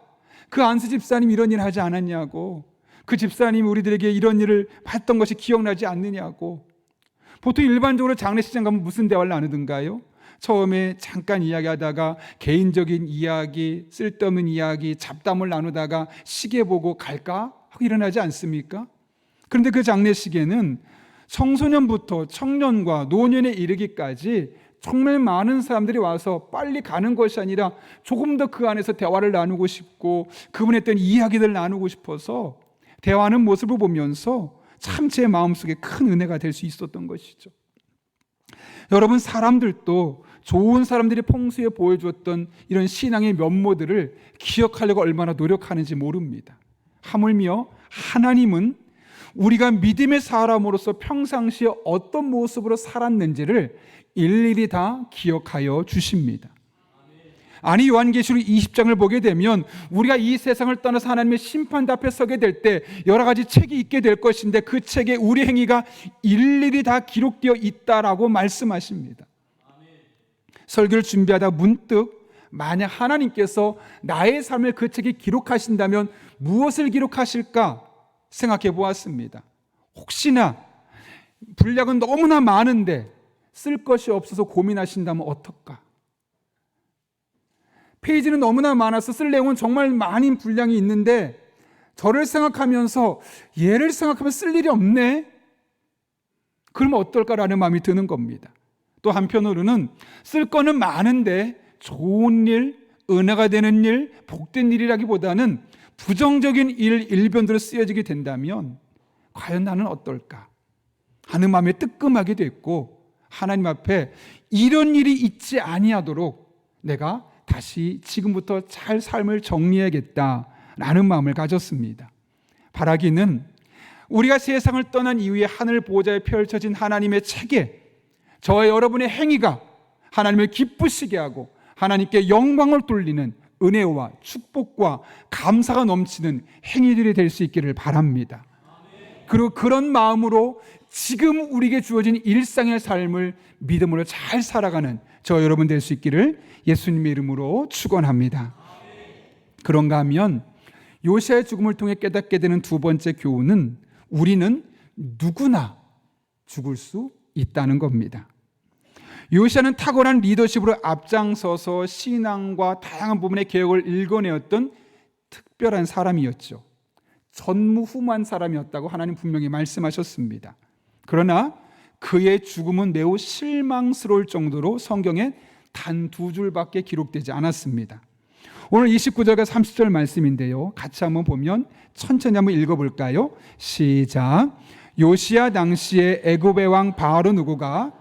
그 안수 집사님 이런 일 하지 않았냐고, 그 집사님이 우리들에게 이런 일을 했던 것이 기억나지 않느냐고. 보통 일반적으로 장례식장 가면 무슨 대화를 나누던가요? 처음에 잠깐 이야기하다가 개인적인 이야기, 쓸데없는 이야기, 잡담을 나누다가 시계 보고 갈까? 하고 일어나지 않습니까? 그런데 그 장례식에는 청소년부터 청년과 노년에 이르기까지 정말 많은 사람들이 와서 빨리 가는 것이 아니라 조금 더 그 안에서 대화를 나누고 싶고 그분의 어떤 이야기들을 나누고 싶어서 대화하는 모습을 보면서 참 제 마음속에 큰 은혜가 될 수 있었던 것이죠. 여러분, 사람들도 좋은 사람들이 평소에 보여주었던 이런 신앙의 면모들을 기억하려고 얼마나 노력하는지 모릅니다. 하물며 하나님은 우리가 믿음의 사람으로서 평상시에 어떤 모습으로 살았는지를 일일이 다 기억하여 주십니다. 아니, 요한계시록 20장을 보게 되면 우리가 이 세상을 떠나서 하나님의 심판 앞에 서게 될 때 여러 가지 책이 있게 될 것인데 그 책에 우리 행위가 일일이 다 기록되어 있다라고 말씀하십니다. 설교를 준비하다 문득 만약 하나님께서 나의 삶을 그 책에 기록하신다면 무엇을 기록하실까 생각해 보았습니다. 혹시나 분량은 너무나 많은데 쓸 것이 없어서 고민하신다면 어떨까? 페이지는 너무나 많아서 쓸 내용은 정말 많은 분량이 있는데 저를 생각하면서 얘를 생각하면 쓸 일이 없네? 그러면 어떨까라는 마음이 드는 겁니다. 또 한편으로는 쓸 거는 많은데 좋은 일, 은혜가 되는 일, 복된 일이라기보다는 부정적인 일변으로 쓰여지게 된다면 과연 나는 어떨까 하는 마음에 뜨끔하게 됐고, 하나님 앞에 이런 일이 있지 아니하도록 내가 다시 지금부터 잘 삶을 정리해야겠다라는 마음을 가졌습니다. 바라기는 우리가 세상을 떠난 이후에 하늘 보좌에 펼쳐진 하나님의 책에 저와 여러분의 행위가 하나님을 기쁘시게 하고 하나님께 영광을 돌리는 은혜와 축복과 감사가 넘치는 행위들이 될 수 있기를 바랍니다. 그리고 그런 마음으로 지금 우리에게 주어진 일상의 삶을 믿음으로 잘 살아가는 저 여러분 될 수 있기를 예수님의 이름으로 축원합니다. 그런가 하면 요시아의 죽음을 통해 깨닫게 되는 두 번째 교훈은 우리는 누구나 죽을 수 있다는 겁니다. 요시아는 탁월한 리더십으로 앞장서서 신앙과 다양한 부분의 개혁을 일궈내었던 특별한 사람이었죠. 전무후무한 사람이었다고 하나님 분명히 말씀하셨습니다. 그러나 그의 죽음은 매우 실망스러울 정도로 성경에 단 2줄밖에 기록되지 않았습니다. 오늘 29절과 30절 말씀인데요, 같이 한번 보면 천천히 한번 읽어볼까요? 시작. 요시야 당시에 애굽의 왕 바로누고가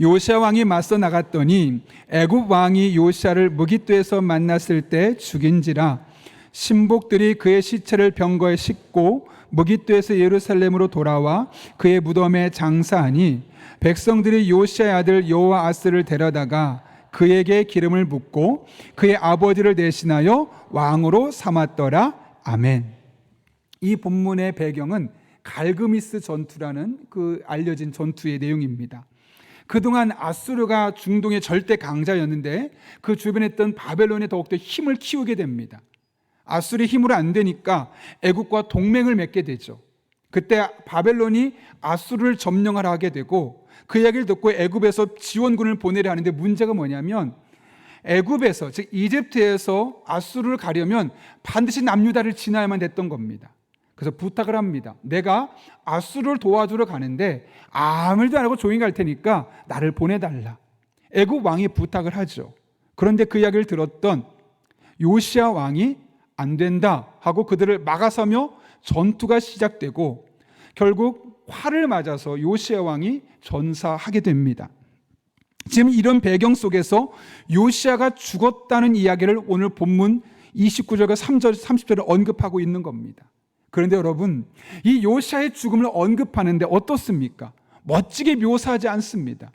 요시야 왕이 맞서 나갔더니 애굽 왕이 요시야를 무깃도에서 만났을 때 죽인지라. 신복들이 그의 시체를 병거에 싣고 무깃도에서 예루살렘으로 돌아와 그의 무덤에 장사하니 백성들이 요시야의 아들 여호아스를 데려다가 그에게 기름을 붓고 그의 아버지를 대신하여 왕으로 삼았더라. 아멘. 이 본문의 배경은 갈그미스 전투라는 그 알려진 전투의 내용입니다. 그동안 아수르가 중동의 절대 강자였는데 그 주변에 있던 바벨론이 더욱더 힘을 키우게 됩니다. 아수르의 힘으로 안 되니까 애굽과 동맹을 맺게 되죠. 그때 바벨론이 아수르를 점령하라 하게 되고 그 이야기를 듣고 애굽에서 지원군을 보내려 하는데 문제가 뭐냐면 애굽에서, 즉 이집트에서 아수르를 가려면 반드시 남유다를 지나야만 됐던 겁니다. 그래서 부탁을 합니다. 내가 아수르를 도와주러 가는데 아무 일도 안 하고 조용히 갈 테니까 나를 보내달라. 애굽 왕이 부탁을 하죠. 그런데 그 이야기를 들었던 요시야 왕이 안 된다 하고 그들을 막아서며 전투가 시작되고 결국 화를 맞아서 요시야 왕이 전사하게 됩니다. 지금 이런 배경 속에서 요시야가 죽었다는 이야기를 오늘 본문 29절과 30절에 언급하고 있는 겁니다. 그런데 여러분, 이 요시야의 죽음을 언급하는데 어떻습니까? 멋지게 묘사하지 않습니다.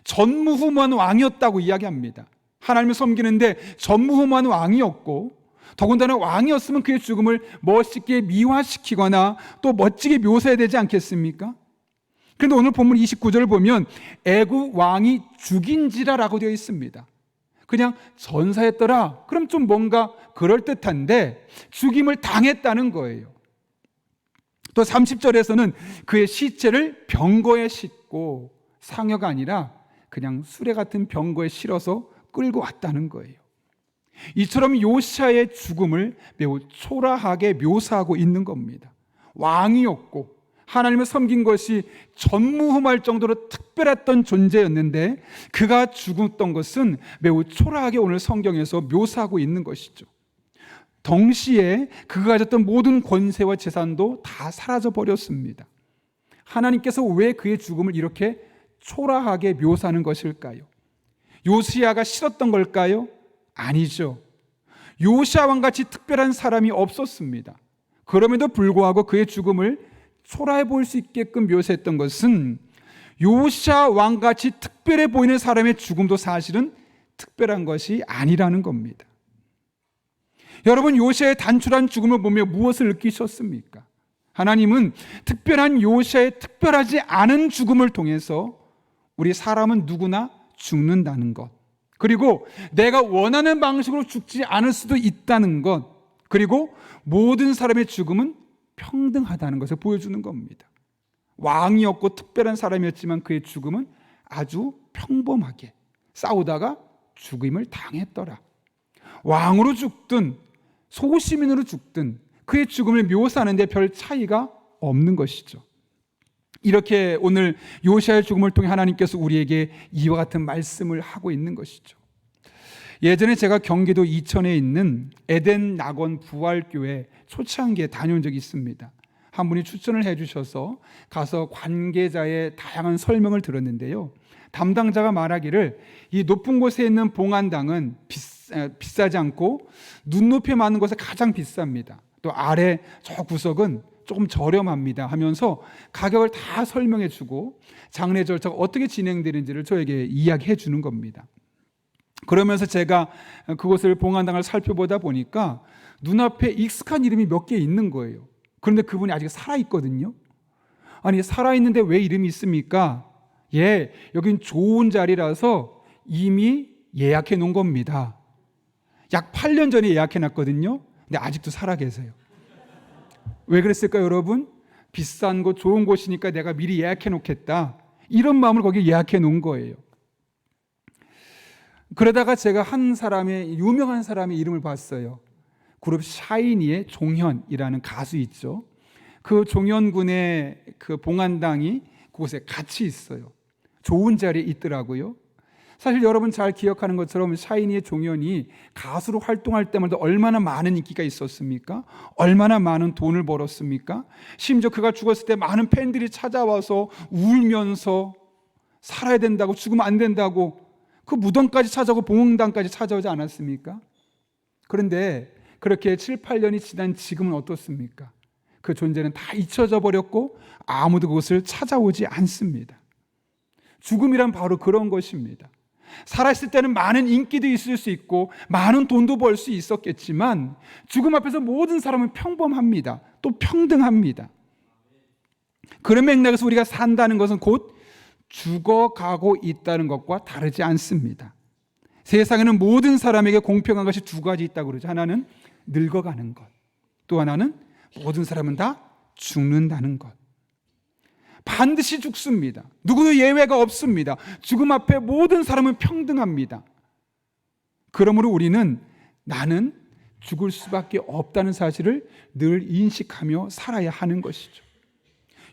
전무후무한 왕이었다고 이야기합니다. 하나님을 섬기는데 전무후무한 왕이었고 더군다나 왕이었으면 그의 죽음을 멋있게 미화시키거나 또 멋지게 묘사해야 되지 않겠습니까? 그런데 오늘 본문 29절을 보면 애굽 왕이 죽인지라라고 되어 있습니다. 그냥 전사했더라. 그럼 좀 뭔가 그럴듯한데 죽임을 당했다는 거예요. 또 30절에서는 그의 시체를 병거에 싣고 상여가 아니라 그냥 수레 같은 병거에 실어서 끌고 왔다는 거예요. 이처럼 요시야의 죽음을 매우 초라하게 묘사하고 있는 겁니다. 왕이었고 하나님을 섬긴 것이 전무후무할 정도로 특별했던 존재였는데 그가 죽었던 것은 매우 초라하게 오늘 성경에서 묘사하고 있는 것이죠. 동시에 그가 가졌던 모든 권세와 재산도 다 사라져 버렸습니다. 하나님께서 왜 그의 죽음을 이렇게 초라하게 묘사하는 것일까요? 요시야가 싫었던 걸까요? 아니죠. 요시야 왕같이 특별한 사람이 없었습니다. 그럼에도 불구하고 그의 죽음을 초라해 보일 수 있게끔 묘사했던 것은 요시야 왕같이 특별해 보이는 사람의 죽음도 사실은 특별한 것이 아니라는 겁니다. 여러분, 요시야의 단출한 죽음을 보며 무엇을 느끼셨습니까? 하나님은 특별한 요시야의 특별하지 않은 죽음을 통해서 우리 사람은 누구나 죽는다는 것, 그리고 내가 원하는 방식으로 죽지 않을 수도 있다는 것, 그리고 모든 사람의 죽음은 평등하다는 것을 보여주는 겁니다. 왕이었고 특별한 사람이었지만 그의 죽음은 아주 평범하게 싸우다가 죽임을 당했더라. 왕으로 죽든 소시민으로 죽든 그의 죽음을 묘사하는데 별 차이가 없는 것이죠. 이렇게 오늘 요시야의 죽음을 통해 하나님께서 우리에게 이와 같은 말씀을 하고 있는 것이죠. 예전에 제가 경기도 이천에 있는 에덴 낙원 부활교회 초창기에 다녀온 적이 있습니다. 한 분이 추천을 해주셔서 가서 관계자의 다양한 설명을 들었는데요, 담당자가 말하기를 이 높은 곳에 있는 봉안당은 비싸지 않고 눈높이 맞는 곳에 가장 비쌉니다. 또 아래 저 구석은 조금 저렴합니다 하면서 가격을 다 설명해 주고 장례 절차가 어떻게 진행되는지를 저에게 이야기해 주는 겁니다. 그러면서 제가 그곳을 봉안당을 살펴보다 보니까 눈앞에 익숙한 이름이 몇 개 있는 거예요. 그런데 그분이 아직 살아있거든요. 아니, 살아있는데 왜 이름이 있습니까? 예, 여긴 좋은 자리라서 이미 예약해 놓은 겁니다. 약 8년 전에 예약해 놨거든요. 근데 아직도 살아 계세요. 왜 그랬을까요, 여러분? 비싼 곳, 좋은 곳이니까 내가 미리 예약해 놓겠다, 이런 마음으로 거기에 예약해 놓은 거예요. 그러다가 제가 한 사람의, 유명한 사람의 이름을 봤어요. 그룹 샤이니의 종현이라는 가수 있죠. 그 종현군의 그 봉안당이 그곳에 같이 있어요. 좋은 자리에 있더라고요. 사실 여러분 잘 기억하는 것처럼 샤이니의 종현이 가수로 활동할 때마다 얼마나 많은 인기가 있었습니까? 얼마나 많은 돈을 벌었습니까? 심지어 그가 죽었을 때 많은 팬들이 찾아와서 울면서 살아야 된다고, 죽으면 안 된다고 그 무덤까지 찾아오고 봉헌당까지 찾아오지 않았습니까? 그런데 그렇게 7, 8년이 지난 지금은 어떻습니까? 그 존재는 다 잊혀져 버렸고 아무도 그것을 찾아오지 않습니다. 죽음이란 바로 그런 것입니다. 살아있을 때는 많은 인기도 있을 수 있고 많은 돈도 벌 수 있었겠지만 죽음 앞에서 모든 사람은 평범합니다. 또 평등합니다. 그런 맥락에서 우리가 산다는 것은 곧 죽어가고 있다는 것과 다르지 않습니다. 세상에는 모든 사람에게 공평한 것이 두 가지 있다고 그러죠. 하나는 늙어가는 것, 또 하나는 모든 사람은 다 죽는다는 것. 반드시 죽습니다. 누구도 예외가 없습니다. 죽음 앞에 모든 사람은 평등합니다. 그러므로 우리는 나는 죽을 수밖에 없다는 사실을 늘 인식하며 살아야 하는 것이죠.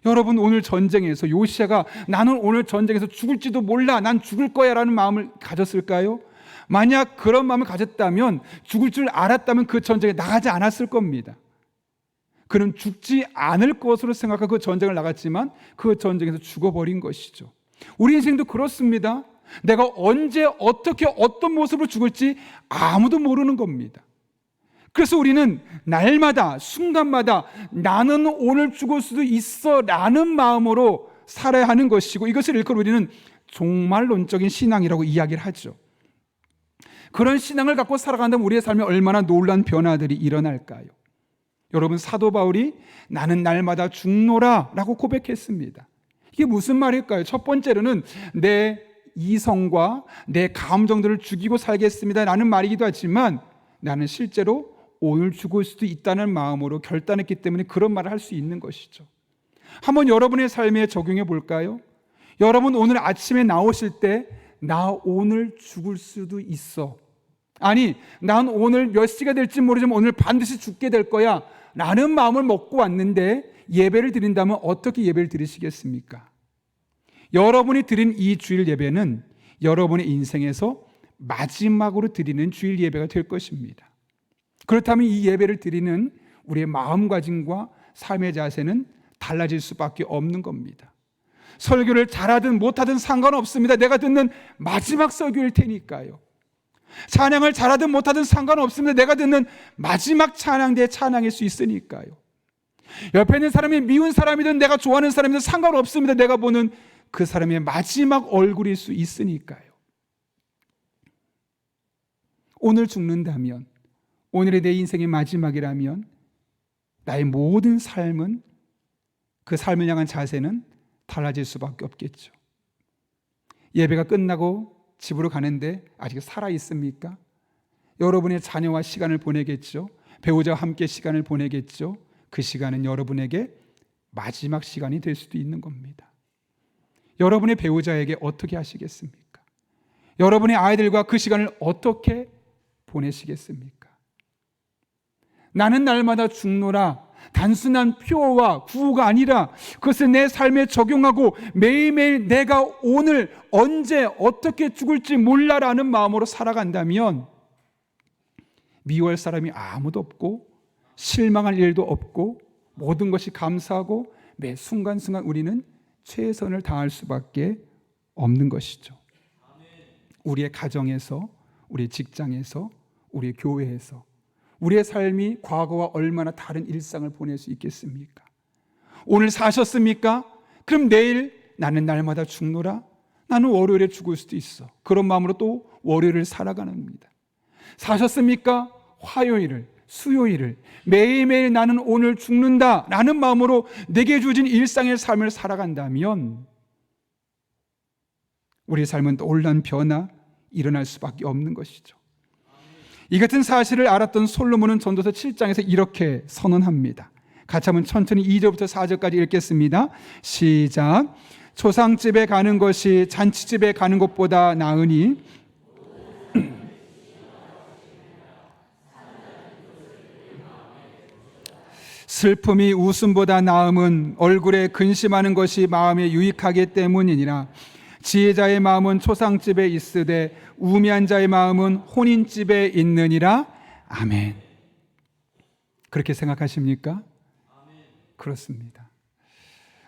여러분, 오늘 전쟁에서 요시야가 나는 오늘 전쟁에서 죽을지도 몰라, 난 죽을 거야 라는 마음을 가졌을까요? 만약 그런 마음을 가졌다면, 죽을 줄 알았다면 그 전쟁에 나가지 않았을 겁니다. 그는 죽지 않을 것으로 생각하고 그 전쟁을 나갔지만 그 전쟁에서 죽어버린 것이죠. 우리 인생도 그렇습니다. 내가 언제 어떻게 어떤 모습으로 죽을지 아무도 모르는 겁니다. 그래서 우리는 날마다 순간마다 나는 오늘 죽을 수도 있어 라는 마음으로 살아야 하는 것이고, 이것을 일컬어 우리는 종말론적인 신앙이라고 이야기를 하죠. 그런 신앙을 갖고 살아간다면 우리의 삶에 얼마나 놀라운 변화들이 일어날까요? 여러분, 사도 바울이 나는 날마다 죽노라 라고 고백했습니다. 이게 무슨 말일까요? 첫 번째로는 내 이성과 내 감정들을 죽이고 살겠습니다 라는 말이기도 하지만, 나는 실제로 오늘 죽을 수도 있다는 마음으로 결단했기 때문에 그런 말을 할 수 있는 것이죠. 한번 여러분의 삶에 적용해 볼까요? 여러분, 오늘 아침에 나오실 때 나 오늘 죽을 수도 있어, 아니 난 오늘 몇 시가 될지 모르지만 오늘 반드시 죽게 될 거야 라는 마음을 먹고 왔는데 예배를 드린다면 어떻게 예배를 드리시겠습니까? 여러분이 드린 이 주일 예배는 여러분의 인생에서 마지막으로 드리는 주일 예배가 될 것입니다. 그렇다면 이 예배를 드리는 우리의 마음가짐과 삶의 자세는 달라질 수밖에 없는 겁니다. 설교를 잘하든 못하든 상관없습니다. 내가 듣는 마지막 설교일 테니까요. 찬양을 잘하든 못하든 상관없습니다. 내가 듣는 마지막 찬양 내 찬양일 수 있으니까요. 옆에 있는 사람이 미운 사람이든 내가 좋아하는 사람이든 상관없습니다. 내가 보는 그 사람의 마지막 얼굴일 수 있으니까요. 오늘 죽는다면, 오늘의 내 인생의 마지막이라면 나의 모든 삶은, 그 삶을 향한 자세는 달라질 수밖에 없겠죠. 예배가 끝나고 집으로 가는데 아직 살아 있습니까? 여러분의 자녀와 시간을 보내겠죠. 배우자와 함께 시간을 보내겠죠. 그 시간은 여러분에게 마지막 시간이 될 수도 있는 겁니다. 여러분의 배우자에게 어떻게 하시겠습니까? 여러분의 아이들과 그 시간을 어떻게 보내시겠습니까? 나는 날마다 죽노라, 단순한 표어와 구호가 아니라 그것을 내 삶에 적용하고 매일매일 내가 오늘 언제 어떻게 죽을지 몰라라는 마음으로 살아간다면 미워할 사람이 아무도 없고 실망할 일도 없고 모든 것이 감사하고 매 순간순간 우리는 최선을 다할 수밖에 없는 것이죠. 우리의 가정에서, 우리의 직장에서, 우리의 교회에서 우리의 삶이 과거와 얼마나 다른 일상을 보낼 수 있겠습니까? 오늘 사셨습니까? 그럼 내일 나는 날마다 죽노라? 나는 월요일에 죽을 수도 있어. 그런 마음으로 또 월요일을 살아가는 겁니다. 사셨습니까? 화요일을, 수요일을 매일매일 나는 오늘 죽는다 라는 마음으로 내게 주어진 일상의 삶을 살아간다면 우리의 삶은 놀라운 변화 일어날 수밖에 없는 것이죠. 이 같은 사실을 알았던 솔로몬은 전도서 7장에서 이렇게 선언합니다. 같이 한번 천천히 2절부터 4절까지 읽겠습니다. 시작. 초상집에 가는 것이 잔치집에 가는 것보다 나으니 슬픔이 웃음보다 나음은 얼굴에 근심하는 것이 마음에 유익하기 때문이니라. 지혜자의 마음은 초상집에 있으되 우매한 자의 마음은 혼인집에 있느니라. 아멘. 그렇게 생각하십니까? 그렇습니다.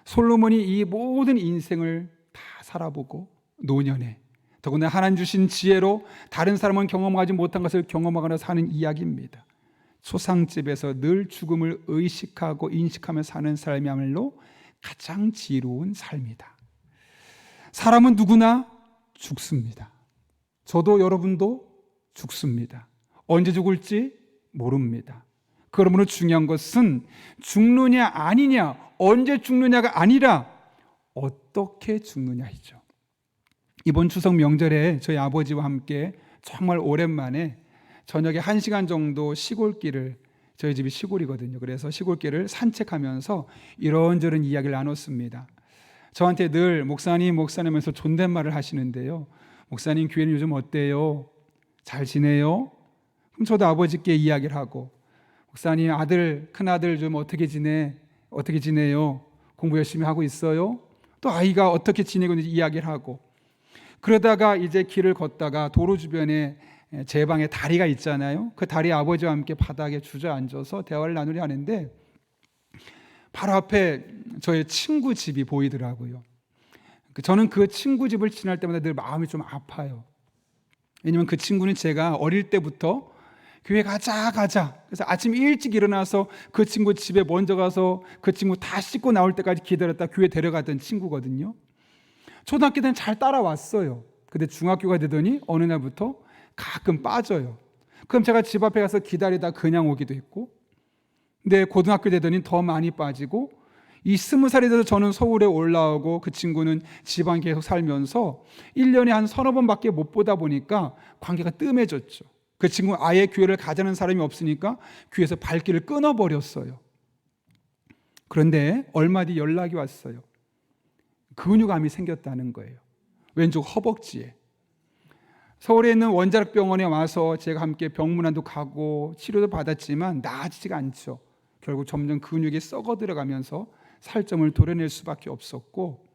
솔로몬이 이 모든 인생을 다 살아보고 노년에 더구나 하나님 주신 지혜로 다른 사람은 경험하지 못한 것을 경험하거나 사는 이야기입니다. 초상집에서 늘 죽음을 의식하고 인식하며 사는 삶이야말로 가장 지혜로운 삶이다. 사람은 누구나 죽습니다. 저도 여러분도 죽습니다. 언제 죽을지 모릅니다. 그러므로 중요한 것은 죽느냐 아니냐, 언제 죽느냐가 아니라 어떻게 죽느냐이죠. 이번 추석 명절에 저희 아버지와 함께 정말 오랜만에 저녁에 1시간 정도 시골길을, 저희 집이 시골이거든요. 그래서 시골길을 산책하면서 이런저런 이야기를 나눴습니다. 저한테 늘 목사님 하면서 존댓말을 하시는데요. 목사님 교회는 요즘 어때요? 잘 지내요? 그럼 저도 아버지께 이야기를 하고, 목사님 아들, 큰아들 좀 어떻게 지내요? 공부 열심히 하고 있어요? 또 아이가 어떻게 지내고 있는지 이야기를 하고, 그러다가 이제 길을 걷다가 도로 주변에 제 방에 다리가 있잖아요. 그 다리에 아버지와 함께 바닥에 주저앉아서 대화를 나누려 하는데 바로 앞에 저의 친구 집이 보이더라고요. 저는 그 친구 집을 지날 때마다 늘 마음이 좀 아파요. 왜냐하면 그 친구는 제가 어릴 때부터 교회 가자. 그래서 아침 일찍 일어나서 그 친구 집에 먼저 가서 그 친구 다 씻고 나올 때까지 기다렸다 교회 데려가던 친구거든요. 초등학교 때는 잘 따라왔어요. 근데 중학교가 되더니 어느 날부터 가끔 빠져요. 그럼 제가 집 앞에 가서 기다리다 그냥 오기도 했고, 근데 고등학교 되더니 더 많이 빠지고, 이 20살이 돼서 저는 서울에 올라오고 그 친구는 지방 계속 살면서 1년에 한 서너 번밖에 못 보다 보니까 관계가 뜸해졌죠. 그 친구는 아예 교회를 가자는 사람이 없으니까 교회에서 발길을 끊어버렸어요. 그런데 얼마 뒤 연락이 왔어요. 근육암이 생겼다는 거예요. 왼쪽 허벅지에. 서울에 있는 원자력병원에 와서 제가 함께 병문안도 가고 치료도 받았지만 나아지지가 않죠. 결국 점점 근육이 썩어 들어가면서 살점을 도려낼 수밖에 없었고,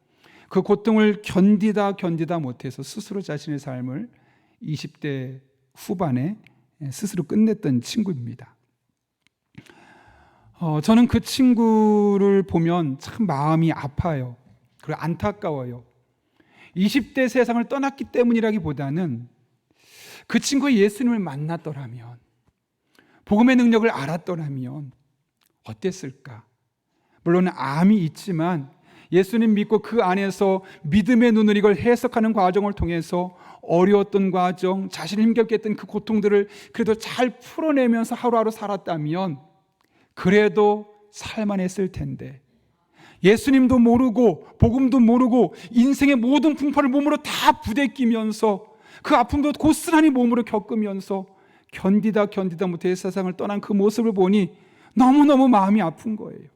그 고통을 견디다 못해서 스스로 자신의 삶을 20대 후반에 스스로 끝냈던 친구입니다. 저는 그 친구를 보면 참 마음이 아파요. 그리고 안타까워요. 20대 세상을 떠났기 때문이라기보다는 그 친구가 예수님을 만났더라면, 복음의 능력을 알았더라면 어땠을까? 물론 암이 있지만 예수님 믿고 그 안에서 믿음의 눈으로 이걸 해석하는 과정을 통해서 어려웠던 과정, 자신을 힘겹게 했던 그 고통들을 그래도 잘 풀어내면서 하루하루 살았다면 그래도 살만했을 텐데, 예수님도 모르고 복음도 모르고 인생의 모든 풍파를 몸으로 다 부대끼면서 그 아픔도 고스란히 몸으로 겪으면서 견디다 못해 세상을 떠난 그 모습을 보니 너무너무 마음이 아픈 거예요.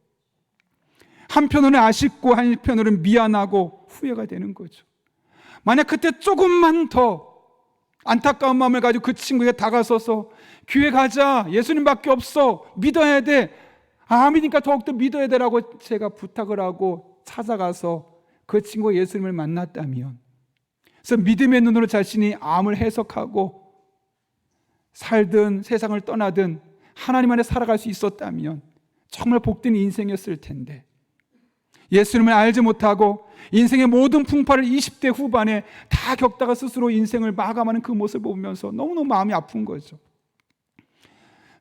한편으로는 아쉽고 한편으로는 미안하고 후회가 되는 거죠. 만약 그때 조금만 더 안타까운 마음을 가지고 그 친구에게 다가서서 교회 가자, 예수님밖에 없어, 믿어야 돼, 암이니까 더욱더 믿어야 되라고 제가 부탁을 하고 찾아가서 그 친구가 예수님을 만났다면, 그래서 믿음의 눈으로 자신이 암을 해석하고 살든 세상을 떠나든 하나님 안에 살아갈 수 있었다면 정말 복된 인생이었을 텐데, 예수님을 알지 못하고 인생의 모든 풍파를 20대 후반에 다 겪다가 스스로 인생을 마감하는 그 모습을 보면서 너무너무 마음이 아픈 거죠.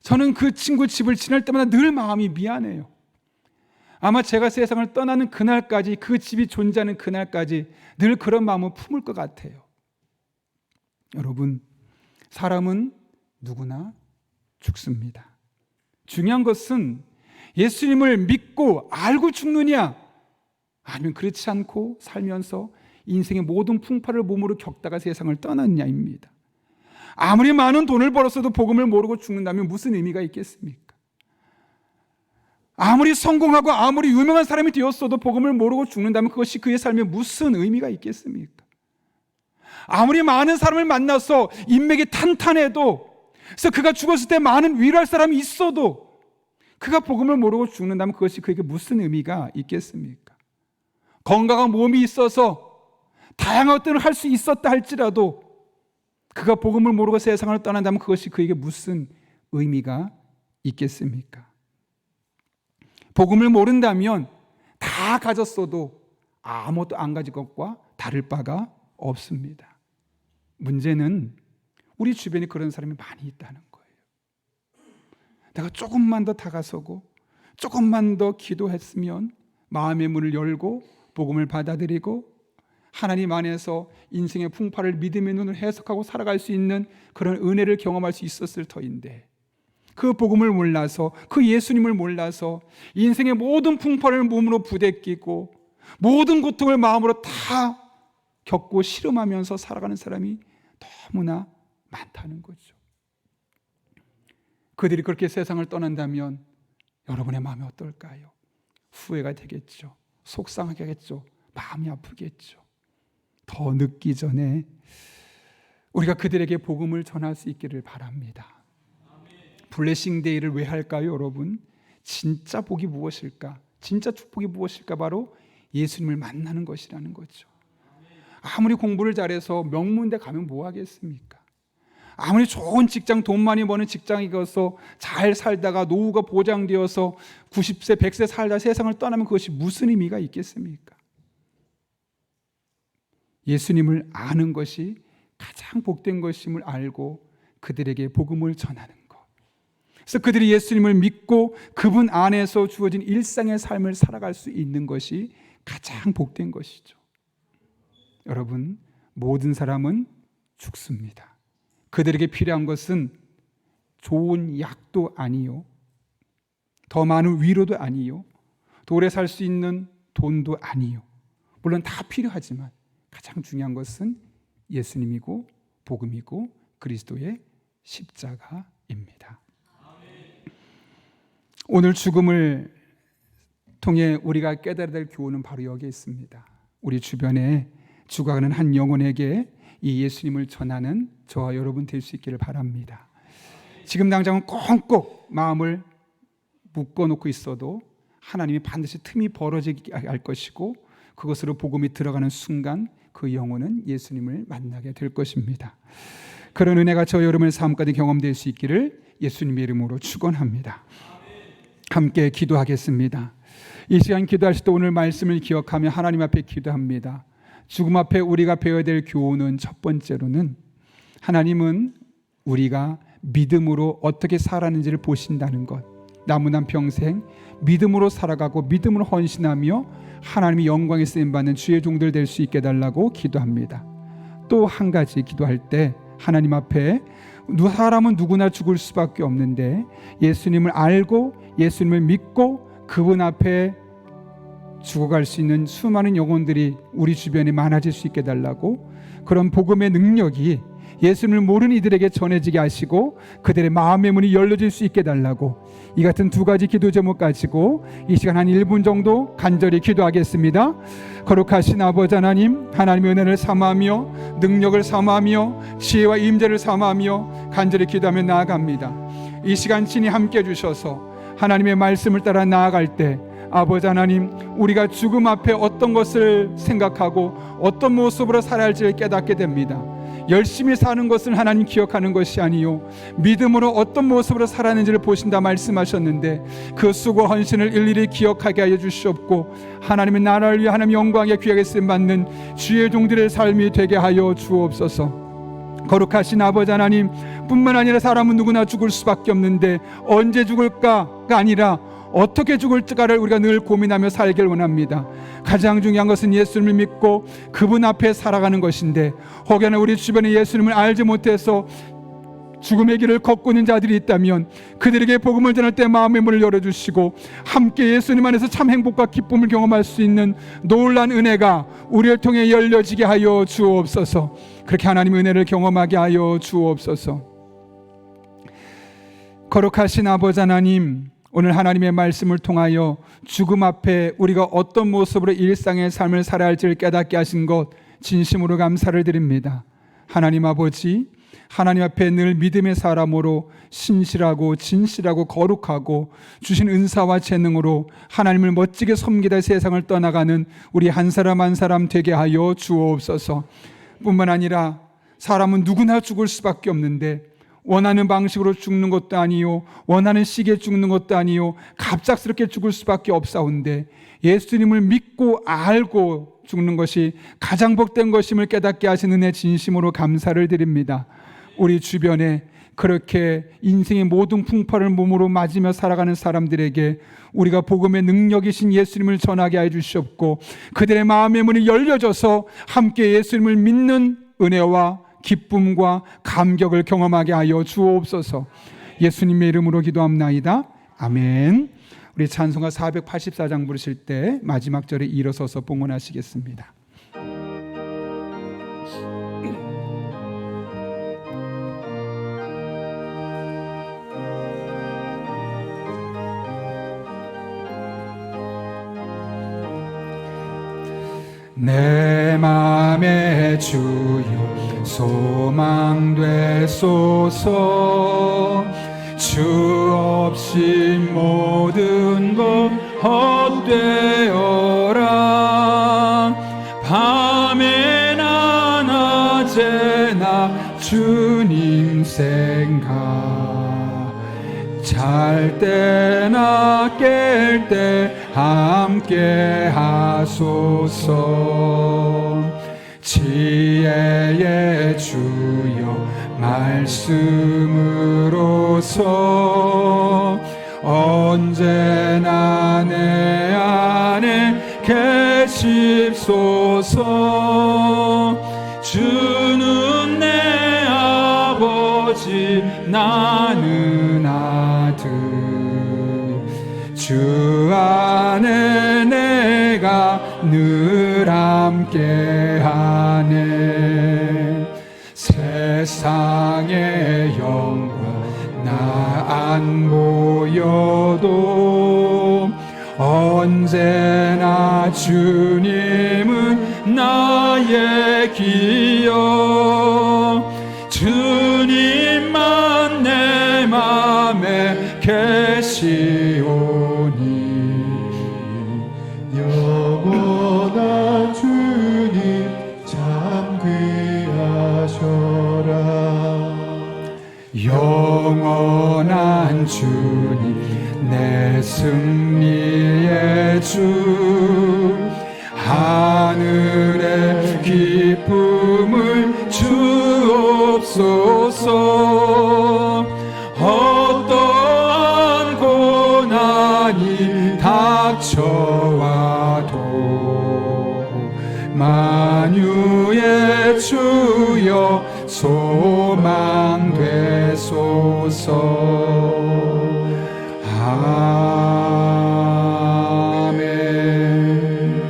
저는 그 친구 집을 지날 때마다 늘 마음이 미안해요. 아마 제가 세상을 떠나는 그날까지, 그 집이 존재하는 그날까지 늘 그런 마음을 품을 것 같아요. 여러분, 사람은 누구나 죽습니다. 중요한 것은 예수님을 믿고 알고 죽느냐, 아니면 그렇지 않고 살면서 인생의 모든 풍파를 몸으로 겪다가 세상을 떠났냐입니다. 아무리 많은 돈을 벌었어도 복음을 모르고 죽는다면 무슨 의미가 있겠습니까? 아무리 성공하고 아무리 유명한 사람이 되었어도 복음을 모르고 죽는다면 그것이 그의 삶에 무슨 의미가 있겠습니까? 아무리 많은 사람을 만나서 인맥이 탄탄해도, 그래서 그가 죽었을 때 많은 위로할 사람이 있어도 그가 복음을 모르고 죽는다면 그것이 그에게 무슨 의미가 있겠습니까? 건강한 몸이 있어서 다양한 것들을 할 수 있었다 할지라도 그가 복음을 모르고 세상을 떠난다면 그것이 그에게 무슨 의미가 있겠습니까? 복음을 모른다면 다 가졌어도 아무것도 안 가진 것과 다를 바가 없습니다. 문제는 우리 주변에 그런 사람이 많이 있다는 거예요. 내가 조금만 더 다가서고 조금만 더 기도했으면 마음의 문을 열고 복음을 받아들이고 하나님 안에서 인생의 풍파를 믿음의 눈을 해석하고 살아갈 수 있는 그런 은혜를 경험할 수 있었을 터인데, 그 복음을 몰라서, 그 예수님을 몰라서 인생의 모든 풍파를 몸으로 부대끼고 모든 고통을 마음으로 다 겪고 실험하면서 살아가는 사람이 너무나 많다는 거죠. 그들이 그렇게 세상을 떠난다면 여러분의 마음이 어떨까요? 후회가 되겠죠. 속상하겠죠. 마음이 아프겠죠. 더 늦기 전에 우리가 그들에게 복음을 전할 수 있기를 바랍니다. 블레싱 데이를 왜 할까요, 여러분? 진짜 복이 무엇일까? 진짜 축복이 무엇일까? 바로 예수님을 만나는 것이라는 거죠. 아무리 공부를 잘해서 명문대 가면 뭐 하겠습니까? 아무리 좋은 직장, 돈 많이 버는 직장에 가서 잘 살다가 노후가 보장되어서 90세, 100세 살다 세상을 떠나면 그것이 무슨 의미가 있겠습니까? 예수님을 아는 것이 가장 복된 것임을 알고 그들에게 복음을 전하는 것. 그래서 그들이 예수님을 믿고 그분 안에서 주어진 일상의 삶을 살아갈 수 있는 것이 가장 복된 것이죠. 여러분, 모든 사람은 죽습니다. 그들에게 필요한 것은 좋은 약도 아니요, 더 많은 위로도 아니요, 더 오래 살 수 있는 돈도 아니요. 물론 다 필요하지만 가장 중요한 것은 예수님이고 복음이고 그리스도의 십자가입니다. 오늘 죽음을 통해 우리가 깨달아야 될 교훈은 바로 여기에 있습니다. 우리 주변에 죽어가는 한 영혼에게 이 예수님을 전하는 저와 여러분 될 수 있기를 바랍니다. 지금 당장은 꽁꽁 마음을 묶어놓고 있어도 하나님이 반드시 틈이 벌어지게 할 것이고, 그것으로 복음이 들어가는 순간 그 영혼은 예수님을 만나게 될 것입니다. 그런 은혜가 저 여러분의 삶까지 경험될 수 있기를 예수님의 이름으로 축원합니다. 함께 기도하겠습니다. 이 시간 기도하실 때 오늘 말씀을 기억하며 하나님 앞에 기도합니다. 죽음 앞에 우리가 배워야 될 교훈은 첫 번째로는 하나님은 우리가 믿음으로 어떻게 살았는지를 보신다는 것, 남은 평생 믿음으로 살아가고 믿음으로 헌신하며 하나님의 영광에 쓰임받는 주의 종들 될 수 있게 해달라고 기도합니다. 또 한 가지 기도할 때 하나님 앞에 사람은 누구나 죽을 수밖에 없는데 예수님을 알고 예수님을 믿고 그분 앞에 죽어갈 수 있는 수많은 영혼들이 우리 주변에 많아질 수 있게 해달라고, 그런 복음의 능력이 예수님을 모르는 이들에게 전해지게 하시고 그들의 마음의 문이 열려질 수 있게 해달라고, 이 같은 두 가지 기도 제목 가지고 이 시간 한 1분 정도 간절히 기도하겠습니다. 거룩하신 아버지 하나님, 하나님의 은혜를 삼아하며 능력을 삼아하며 지혜와 임재를 삼아하며 간절히 기도하며 나아갑니다. 이 시간 친히 함께 해주셔서 하나님의 말씀을 따라 나아갈 때 아버지 하나님, 우리가 죽음 앞에 어떤 것을 생각하고 어떤 모습으로 살아야 할지를 깨닫게 됩니다. 열심히 사는 것을 하나님 기억하는 것이 아니요 믿음으로 어떤 모습으로 살았는지를 보신다 말씀하셨는데 그 수고 헌신을 일일이 기억하게 하여 주시옵고 하나님의 나라를 위해 하나님 영광에 귀하게 쓰임받는 주의 종들의 삶이 되게 하여 주옵소서. 거룩하신 아버지 하나님, 뿐만 아니라 사람은 누구나 죽을 수밖에 없는데 언제 죽을까가 아니라 어떻게 죽을까를 우리가 늘 고민하며 살길 원합니다. 가장 중요한 것은 예수님을 믿고 그분 앞에 살아가는 것인데, 혹여나 우리 주변에 예수님을 알지 못해서 죽음의 길을 걷고 있는 자들이 있다면 그들에게 복음을 전할 때 마음의 문을 열어주시고 함께 예수님 안에서 참 행복과 기쁨을 경험할 수 있는 놀라운 은혜가 우리를 통해 열려지게 하여 주옵소서. 그렇게 하나님의 은혜를 경험하게 하여 주옵소서. 거룩하신 아버지 하나님, 오늘 하나님의 말씀을 통하여 죽음 앞에 우리가 어떤 모습으로 일상의 삶을 살아야 할지를 깨닫게 하신 것 진심으로 감사를 드립니다. 하나님 아버지, 하나님 앞에 늘 믿음의 사람으로 신실하고 진실하고 거룩하고 주신 은사와 재능으로 하나님을 멋지게 섬기다 세상을 떠나가는 우리 한 사람 한 사람 되게 하여 주옵소서. 뿐만 아니라 사람은 누구나 죽을 수밖에 없는데 원하는 방식으로 죽는 것도 아니요 원하는 시기에 죽는 것도 아니요 갑작스럽게 죽을 수밖에 없사온데 예수님을 믿고 알고 죽는 것이 가장 복된 것임을 깨닫게 하시는 은혜 진심으로 감사를 드립니다. 우리 주변에 그렇게 인생의 모든 풍파를 몸으로 맞으며 살아가는 사람들에게 우리가 복음의 능력이신 예수님을 전하게 해 주시옵고 그들의 마음의 문이 열려져서 함께 예수님을 믿는 은혜와 기쁨과 감격을 경험하게 하여 주옵소서. 예수님의 이름으로 기도합나이다. 아멘. 우리 찬송가 484장 부르실 때 마지막 절에 일어서서 봉헌하시겠습니다. 내 맘의 주여 소망 되소서. 주 없이 모든 것 헛되어라. 밤에나 낮에나 주님 생각, 잘 때나 깰 때 함께 하소서. 지혜의 주여 말씀으로서 언제나 내 안에 계십소서. 주는 내 아버지 나는 아들, 주 안에 내가 늘 함께하네. 세상의 영광 나 안 보여도 언제나 주님은 나의 기여. 주님만 내 맘에 계시오니 영원한 주님 참 귀하셔라. 영원한 주님 내 승리의 주, 하늘의 기쁨을 주옵소서. 주옵소서. 어떤 고난이 닥쳐와도 만유의 주여 소망 되소서. 아멘.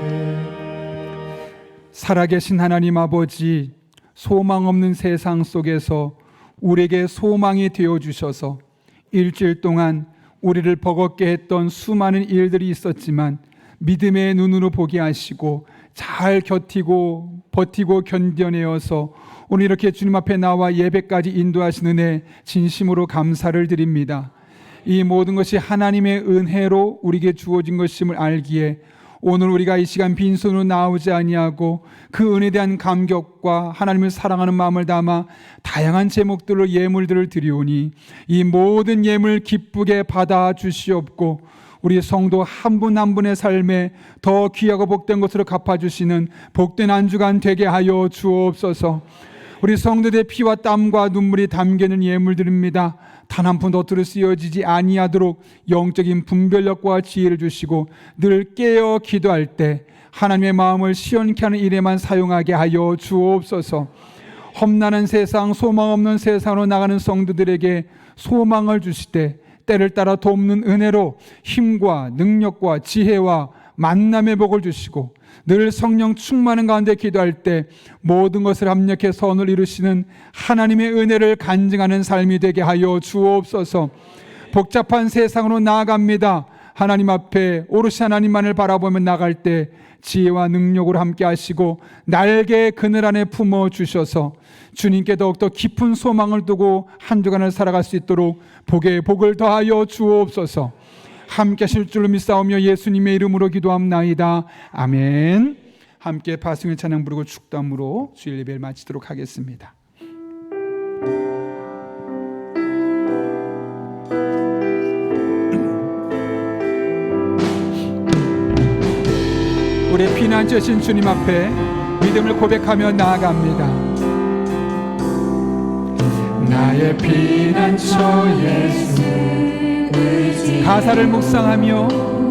살아계신 하나님 아버지, 소망 없는 세상 속에서 우리에게 소망이 되어 주셔서 일주일 동안 우리를 버겁게 했던 수많은 일들이 있었지만 믿음의 눈으로 보게 하시고 잘 버티고 견뎌내어서 오늘 이렇게 주님 앞에 나와 예배까지 인도하신 은혜 진심으로 감사를 드립니다. 이 모든 것이 하나님의 은혜로 우리에게 주어진 것임을 알기에 오늘 우리가 이 시간 빈손으로 나오지 아니하고 그 은혜에 대한 감격과 하나님을 사랑하는 마음을 담아 다양한 제목들로 예물들을 드리오니 이 모든 예물 기쁘게 받아 주시옵고 우리 성도 한 분 한 분의 삶에 더 귀하고 복된 것으로 갚아주시는 복된 한 주간 되게 하여 주옵소서. 우리 성도들의 피와 땀과 눈물이 담기는 예물들입니다. 단 한 푼도 더 쓰여지지 아니하도록 영적인 분별력과 지혜를 주시고 늘 깨어 기도할 때 하나님의 마음을 시원케 하는 일에만 사용하게 하여 주옵소서. 험난한 세상, 소망 없는 세상으로 나가는 성도들에게 소망을 주시되 때를 따라 돕는 은혜로 힘과 능력과 지혜와 만남의 복을 주시고 늘 성령 충만한 가운데 기도할 때 모든 것을 합력해 선을 이루시는 하나님의 은혜를 간증하는 삶이 되게 하여 주옵소서. 복잡한 세상으로 나아갑니다. 하나님 앞에 오롯이 하나님만을 바라보며 나갈 때 지혜와 능력으로 함께 하시고 날개의 그늘 안에 품어 주셔서 주님께 더욱더 깊은 소망을 두고 한 주간을 살아갈 수 있도록 복에 복을 더하여 주옵소서. 함께 하실 줄로 믿사오며 예수님의 이름으로 기도합나이다. 아멘. 함께 파승의 찬양 부르고 축담으로 주일 예배를 마치도록 하겠습니다. 우리 피난처신 주님 앞에 믿음을 고백하며 나아갑니다. 나의 피난처 예수, 가사를 묵상하며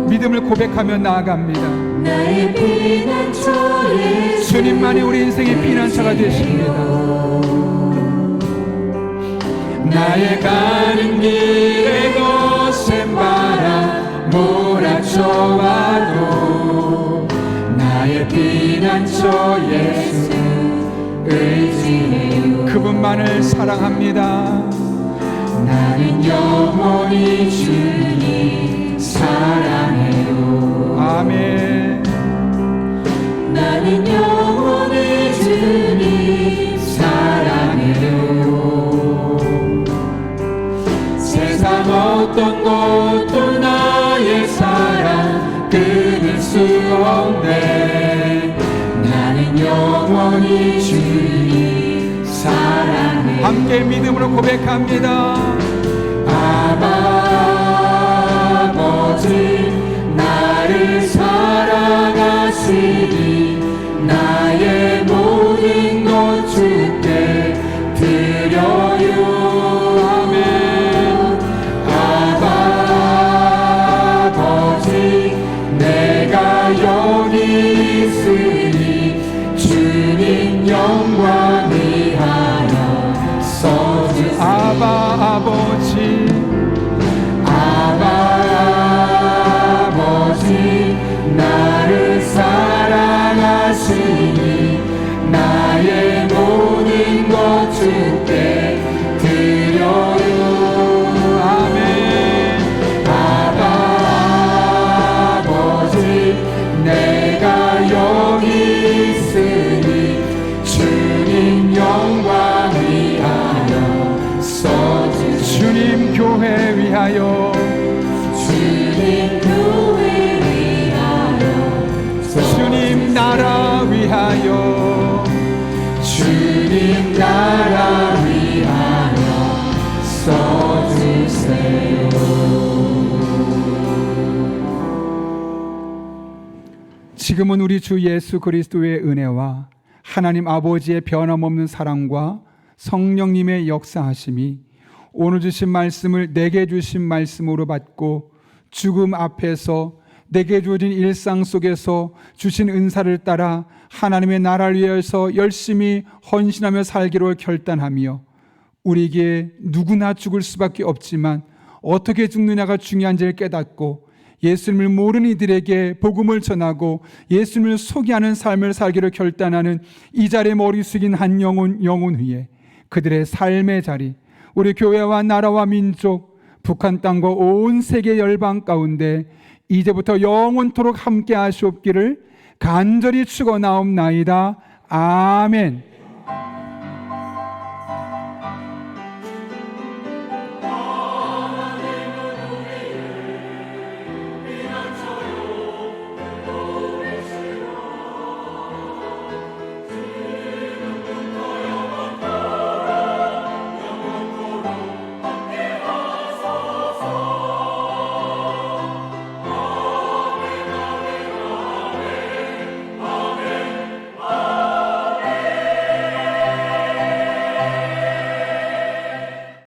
믿음을 고백하며 나아갑니다. 나의 피난처 예수, 주님만이 우리 인생의 피난처가 되십니다. 나의 가는 길에 거센 바람 몰아쳐와도 나의 피난처 예수 의지해요. 그분만을 사랑합니다. 나는 영원히 주님 사랑해요. 아멘. 나는 영원히 주님 사랑해요. 세상 어떤 것도 나의 사랑 끊을 수 없네. 나는 영원히 주님 사랑해요. 함께 믿음으로 고백합니다. 아버지 나를 사랑하시니 나의 모든 것 주께 드려요. 아멘. 아버지 내가 여기 있으니 주님 영광 위하여 써주세요. 아버지 나를 사랑하시니 나의 모든 것 주께 드려요. 아멘. 아버지 내가 여기 있으니 주님 영광 위하여 써주시오. 주님 교회 위하여, 주님 교회 위하여, 주님 나라 위하여, 주님 나라 위하여 써주세요. 지금은 우리 주 예수 그리스도의 은혜와 하나님 아버지의 변함없는 사랑과 성령님의 역사하심이 오늘 주신 말씀을 내게 주신 말씀으로 받고 죽음 앞에서 내게 주어진 일상 속에서 주신 은사를 따라 하나님의 나라를 위해서 열심히 헌신하며 살기로 결단하며 우리에게 누구나 죽을 수밖에 없지만 어떻게 죽느냐가 중요한지를 깨닫고 예수님을 모르는 이들에게 복음을 전하고 예수님을 소개하는 삶을 살기로 결단하는 이 자리에 머리 숙인 한 영혼 위에 그들의 삶의 자리, 우리 교회와 나라와 민족, 북한 땅과 온 세계 열방 가운데 이제부터 영원토록 함께 하시옵기를 간절히 축원하옵나이다. 아멘.